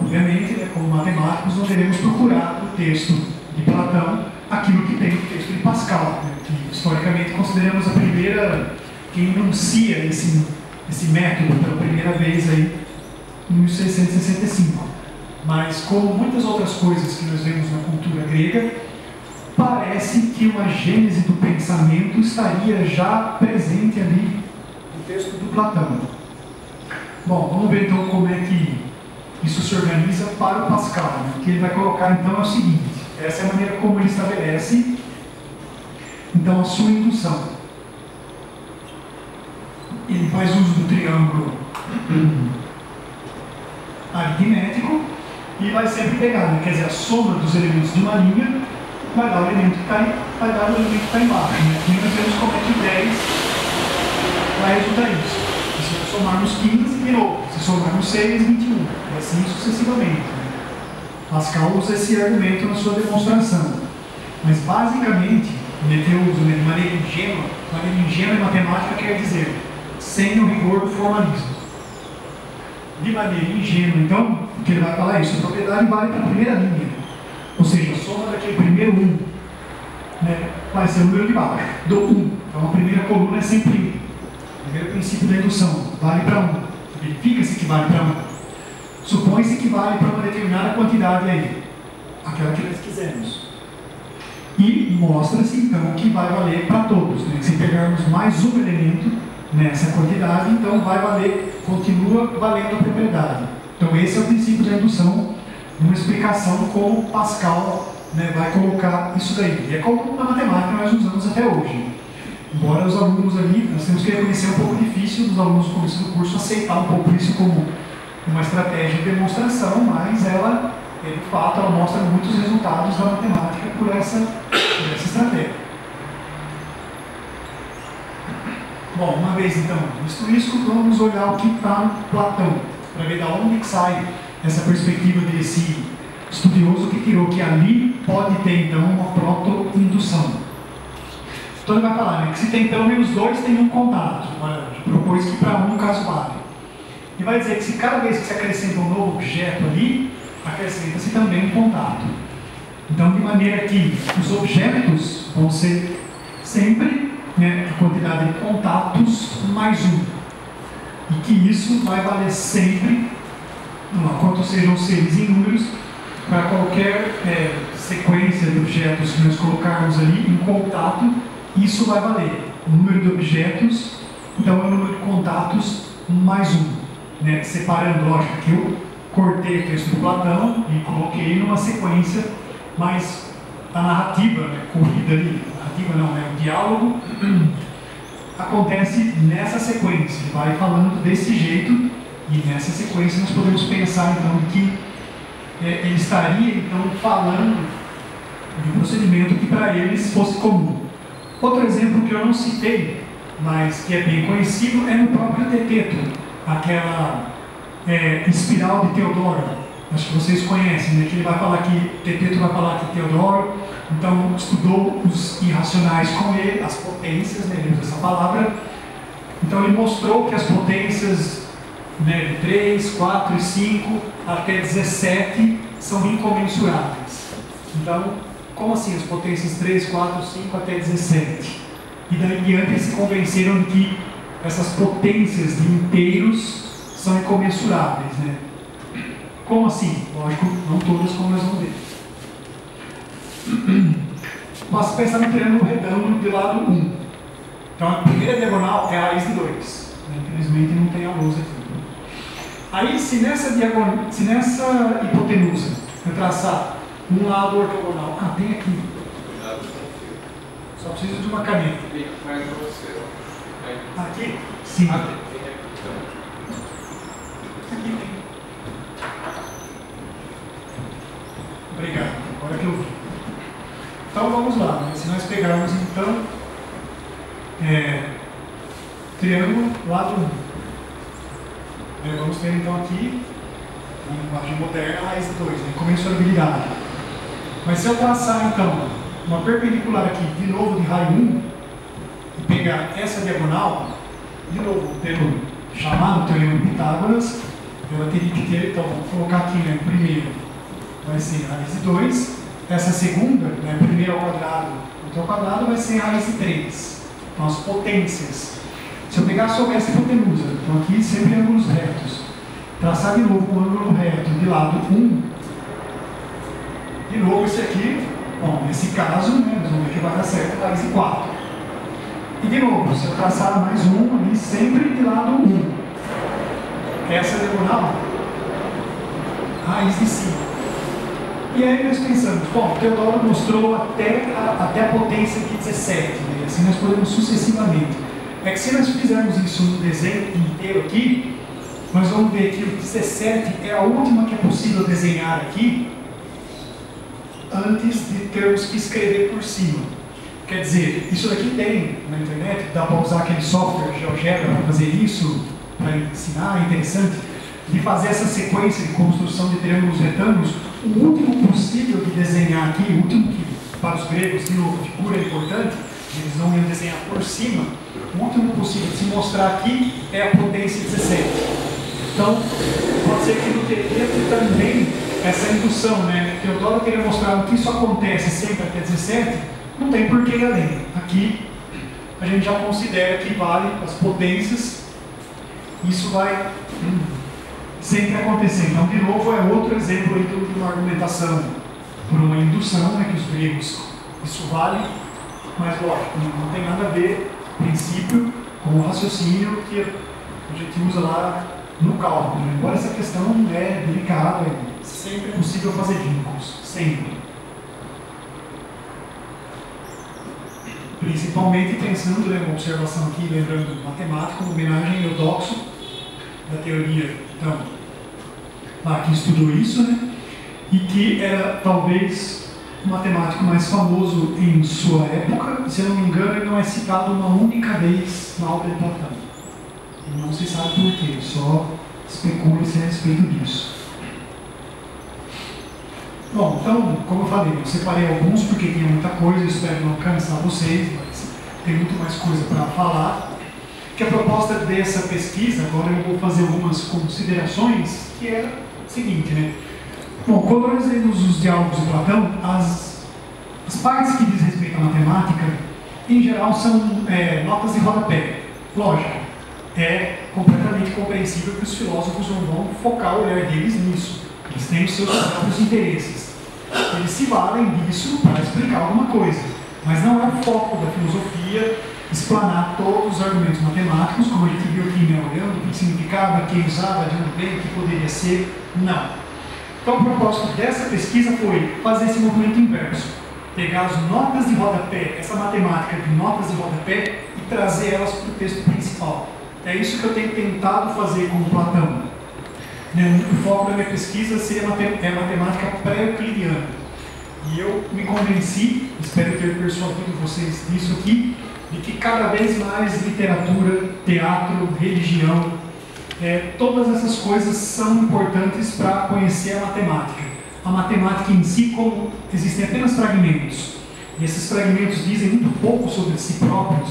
Obviamente, né, como matemáticos, nós devemos procurar no texto de Platão aquilo que tem no texto de Pascal, né, que historicamente consideramos a primeira, que enuncia esse método pela primeira vez aí, em 1665. Mas, como muitas outras coisas que nós vemos na cultura grega, parece que uma gênese do pensamento estaria já presente ali no texto do Platão. Bom, vamos ver então como é que isso se organiza para o Pascal. Né? O que ele vai colocar então é o seguinte: essa é a maneira como ele estabelece então a sua indução. Ele faz uso do triângulo aritmético e vai sempre pegar, né? Quer dizer, a soma dos elementos de uma linha vai dar o elemento que está embaixo. Né? Aqui nós vemos como é que 10 vai resultar isso. Se somarmos 15, de novo. Se somarmos 6, 21. E assim sucessivamente. Né? Pascal usa esse argumento na sua demonstração. Mas basicamente, ele usa de maneira ingênua. Maneira ingênua em matemática quer dizer sem o rigor do formalismo. De maneira ingênua, então, o que ele vai falar é isso. A propriedade vale para a primeira linha. Ou seja, a soma daquele primeiro 1, né, vai ser o número de baixo, do 1. Então a primeira coluna é sempre 1. Primeiro princípio da indução, vale para 1. Verifica-se que vale para 1. Supõe-se que vale para uma determinada quantidade aí, aquela que nós quisermos. E mostra-se então que vai valer para todos. Né? Se pegarmos mais um elemento nessa quantidade, então vai valer, continua valendo a propriedade. Então esse é o princípio da indução, uma explicação como Pascal, né, vai colocar isso daí. E é como na matemática nós usamos até hoje. Embora os alunos ali, nós temos que reconhecer um pouco difícil dos alunos no começo do curso aceitar um pouco isso como uma estratégia de demonstração, mas ela, de fato, ela mostra muitos resultados da matemática por essa estratégia. Bom, uma vez então, visto isso, vamos olhar o que está no Platão, para ver de onde que sai essa perspectiva desse estudioso que tirou que ali pode ter então uma proto-indução. Então ele vai falar, né, que se tem pelo menos dois, tem um contato. Propôs que para um caso vale. E vai dizer que se cada vez que se acrescenta um novo objeto ali, acrescenta-se também um contato. Então, de maneira que os objetos vão ser sempre, né, a quantidade de contatos mais um. E que isso vai valer sempre, quanto sejam seres em números, para qualquer sequência de objetos que nós colocarmos ali em contato, isso vai valer. O número de objetos, então é o número de contatos mais um. Né? Separando, lógico, que eu cortei o texto do Platão e coloquei numa sequência, mas a narrativa, né, corrida ali, narrativa não, né, o diálogo acontece nessa sequência, ele vai falando desse jeito, e nessa sequência nós podemos pensar então que ele estaria então falando de um procedimento que para eles fosse comum. Outro exemplo que eu não citei, mas que é bem conhecido, é no próprio Teteto, aquela espiral de Teodoro. Acho que vocês conhecem, né? Que ele vai falar que Teteto vai falar que Teodoro então estudou os irracionais com ele, as potências, né? Ele usa essa palavra. Então ele mostrou que as potências né, de 3, 4 e 5 até 17 são incomensuráveis. Então, como assim as potências 3, 4, 5 até 17? E daí em diante eles se convenceram de que essas potências de inteiros são incomensuráveis, né? Como assim? Lógico, não todas, como nós vamos ver. Mas pensar no triângulo redondo de lado 1. Então a primeira diagonal é a raiz de 2. Infelizmente não tem a luz aqui. Aí, se nessa hipotenusa eu traçar um lado ortogonal, tem aqui. Só preciso de uma caneta. Aqui? Sim. Aqui tem. Obrigado. Agora que eu vi. Então vamos lá. Né? Se nós pegarmos então triângulo lado 1. Vamos ter então aqui, na linguagem moderna, a raiz de 2, né? Comensurabilidade. Mas se eu traçar então uma perpendicular aqui, de novo de raio 1, e pegar essa diagonal, de novo, pelo chamado teorema de Pitágoras, eu teria que ter, então, vou colocar aqui, né, primeiro vai ser raiz de 2, essa segunda, né, primeiro ao quadrado, outro ao quadrado, vai ser raiz de 3. Então, as potências. Se eu pegar sobre essa hipotenusa, então aqui sempre ângulos retos, traçar de novo um ângulo reto de lado 1, de novo esse aqui, bom, nesse caso, né, nós vamos ver que vai dar certo, raiz de 4. E de novo, se eu traçar mais um ali, sempre de lado 1. Essa diagonal, raiz de 5. E aí nós pensamos, bom, Teodoro mostrou até a potência de 17, né? Assim nós podemos sucessivamente. É que se nós fizermos isso no desenho inteiro aqui, nós vamos ver que o 17 é a última que é possível desenhar aqui, antes de termos que escrever por cima. Quer dizer, isso daqui tem na internet, dá para usar aquele software GeoGebra para fazer isso, para ensinar, é interessante, de fazer essa sequência de construção de triângulos retângulos. O último possível de desenhar aqui, o último que para os gregos, de novo, figura é importante, eles não iam desenhar por cima, o último possível de se mostrar aqui é a potência 17. Então, pode ser que no texto também essa indução, né? Teodoro teria mostrado que isso acontece sempre até 17, não tem por que ir além. Aqui a gente já considera que vale as potências, isso vai sempre acontecer. Então, de novo, é outro exemplo aí de uma argumentação por uma indução, né, que os gregos, isso vale, mas lógico, não tem nada a ver, princípio, com o raciocínio que a gente usa lá no cálculo. Embora essa questão é delicada, sempre é possível fazer vínculos, sempre. Principalmente pensando, né, uma observação aqui, lembrando matemática, uma homenagem ao Eudoxo, da teoria, então, lá que estudou isso, né, e que era talvez o matemático mais famoso em sua época. Se eu não me engano, ele não é citado uma única vez na obra de Platão. E não se sabe por quê, só especula-se a respeito disso. Bom, então, como eu falei, eu separei alguns porque tinha muita coisa, eu espero não cansar vocês, mas tem muito mais coisa para falar. Que a proposta dessa pesquisa, agora eu vou fazer algumas considerações, que é o seguinte, né? Bom, quando nós lemos os diálogos de Platão, as partes que diz respeito à matemática, em geral, são notas de rodapé. Lógico, é completamente compreensível que os filósofos não vão focar o olhar deles nisso. Eles têm os seus próprios interesses. Eles se valem disso para explicar alguma coisa. Mas não é o foco da filosofia explanar todos os argumentos matemáticos, como a gente viu aqui, né, olhando o que significava, quem usava, de onde veio, o que poderia ser. Não. Então, o propósito dessa pesquisa foi fazer esse movimento inverso. Pegar as notas de rodapé, essa matemática de notas de rodapé, e trazer elas para o texto principal. É isso que eu tenho tentado fazer com Platão. O foco da minha pesquisa seria a matemática pré-euclidiana. E eu me convenci, espero ter persuadido vocês disso aqui, de que cada vez mais literatura, teatro, religião, todas essas coisas são importantes para conhecer a matemática. A matemática em si, como existem apenas fragmentos, e esses fragmentos dizem muito pouco sobre si próprios,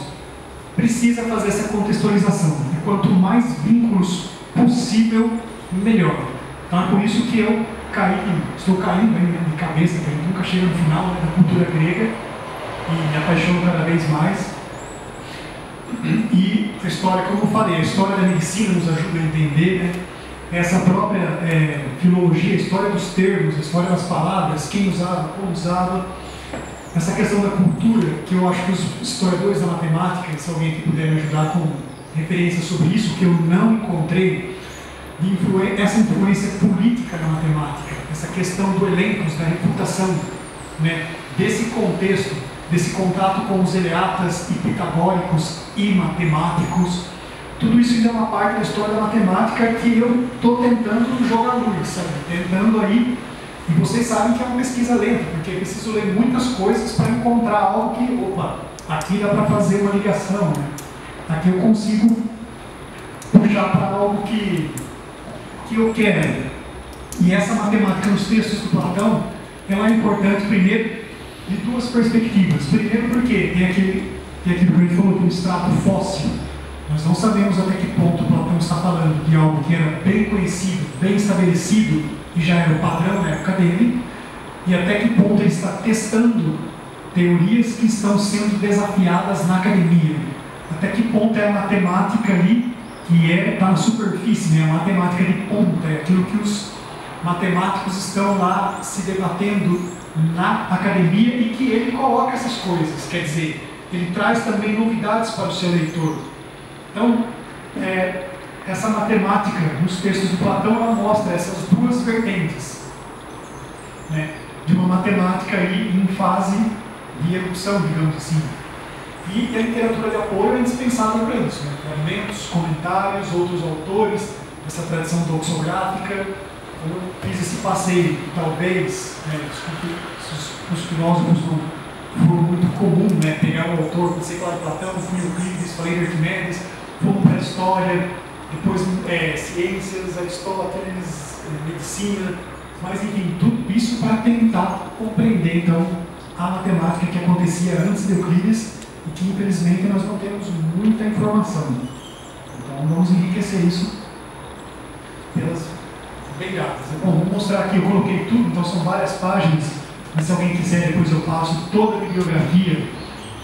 precisa fazer essa contextualização. E quanto mais vínculos possível melhor. Então é por isso que eu estou caindo de cabeça, que a gente nunca chega no final, né, da cultura grega, e me apaixono cada vez mais. E a história, como eu falei, a história da medicina nos ajuda a entender, né, essa própria filologia, a história dos termos, a história das palavras, quem usava, como usava, essa questão da cultura, que eu acho que os historiadores da matemática, se alguém que puder me ajudar com referência sobre isso, que eu não encontrei, essa influência política na matemática, essa questão do elencos, da reputação, né, desse contexto, desse contato com os eleatas e pitagóricos e matemáticos, tudo isso ainda é uma parte da história da matemática que eu estou tentando jogar luz, sabe? Tentando aí, e vocês sabem que é uma pesquisa lenta, porque eu preciso ler muitas coisas para encontrar algo que, opa, aqui dá para fazer uma ligação, né? Aqui eu consigo puxar para algo que eu quero. E essa matemática nos textos do Platão, ela é importante primeiro de duas perspectivas. Primeiro porque tem aquilo que ele falou, do extrato fóssil. Nós não sabemos até que ponto Platão está falando de algo que era bem conhecido, bem estabelecido, e já era o padrão na época dele, e até que ponto ele está testando teorias que estão sendo desafiadas na academia. Até que ponto é a matemática ali, que está na superfície, né? A matemática de ponta, é aquilo que os matemáticos estão lá se debatendo na academia e que ele coloca essas coisas, quer dizer, ele traz também novidades para o seu leitor. Então, essa matemática nos textos do Platão, ela mostra essas duas vertentes, né, de uma matemática aí em fase de erupção, digamos assim. E a literatura de apoio é indispensável para isso, né? Fragmentos, comentários, outros autores, essa tradição doxográfica. Eu fiz esse passeio, talvez, né, os filósofos não foram muito comum, né, pegar um autor, comecei a falar de Platão, fui Euclides, falei de Arquimedes, fomos para a história, depois ciências, Aristóteles, medicina, mas enfim, tudo isso para tentar compreender então a matemática que acontecia antes de Euclides e que infelizmente nós não temos muita informação. Então vamos enriquecer isso pelas beiradas. Bom, vou mostrar aqui, eu coloquei tudo, então são várias páginas, mas se alguém quiser depois eu passo toda a bibliografia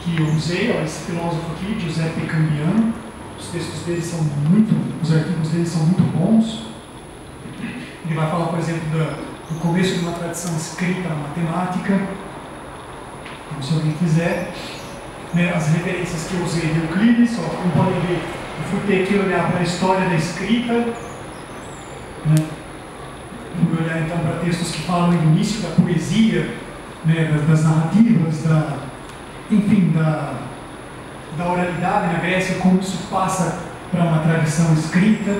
que eu usei, ó, esse filósofo aqui, Giuseppe Cambiano. Os textos dele são os artigos dele são muito bons. Ele vai falar, por exemplo, do começo de uma tradição escrita na matemática. Então, se alguém quiser, né, as referências que eu usei de Euclides, ó, como podem ver, eu fui ter que olhar para a história da escrita, né, fui olhar então para textos que falam do início da poesia, né, das narrativas, enfim, da oralidade na Grécia, como isso passa para uma tradição escrita.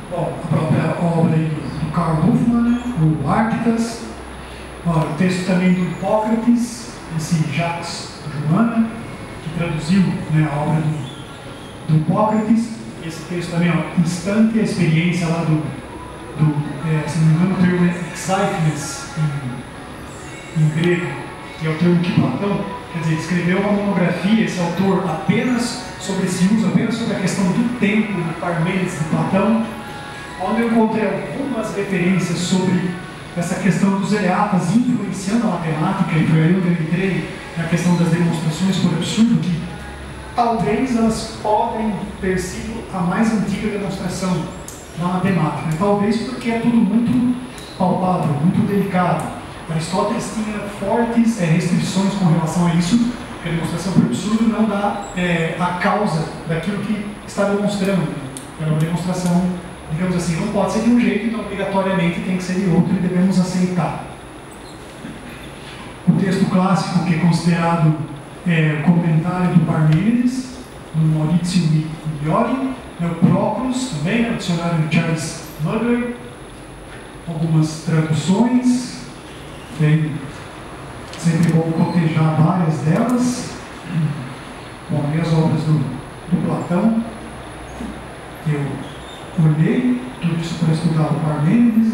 Bom, a própria obra do Karl Hofmann, o Arctas, o texto também do Hipócrates, esse Jacques Joanna, que traduziu, né, a obra do Hipócrates. Esse texto também, ó, Instante, a experiência lá se não me engano, o termo é Exeipnes em grego, que é o termo que Platão, quer dizer, escreveu uma monografia, esse autor, apenas sobre esse uso, apenas sobre a questão do tempo do Parmênides de Platão, onde eu encontrei algumas referências sobre essa questão dos eleatas influenciando a matemática, e foi aí onde eu entrei na questão das demonstrações por absurdo, que talvez elas podem ter sido a mais antiga demonstração da matemática, talvez porque é tudo muito palpável, muito delicado. Aristóteles tinha fortes restrições com relação a isso, porque a demonstração por absurdo não dá a causa daquilo que está demonstrando. É uma demonstração, digamos assim, não pode ser de um jeito, então obrigatoriamente tem que ser de outro e devemos aceitar. O texto clássico, que é considerado o comentário do Parmênides, do Maurizio Migliori, o Proclus também, o dicionário de Charles Mugler, algumas traduções. Sempre vou cotejar várias delas. Bom, aí as obras do Platão, que eu olhei, tudo isso para estudar o Parmênides.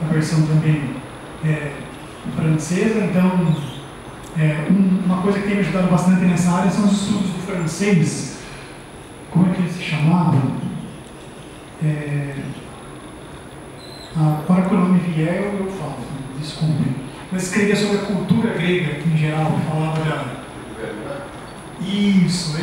A versão também francesa, então uma coisa que tem me ajudado bastante nessa área são os estudos do francês. como é que ele se chamava? Para que o nome vier, eu falo, desculpe. Mas escrevia sobre a cultura grega em geral, falava da... Isso,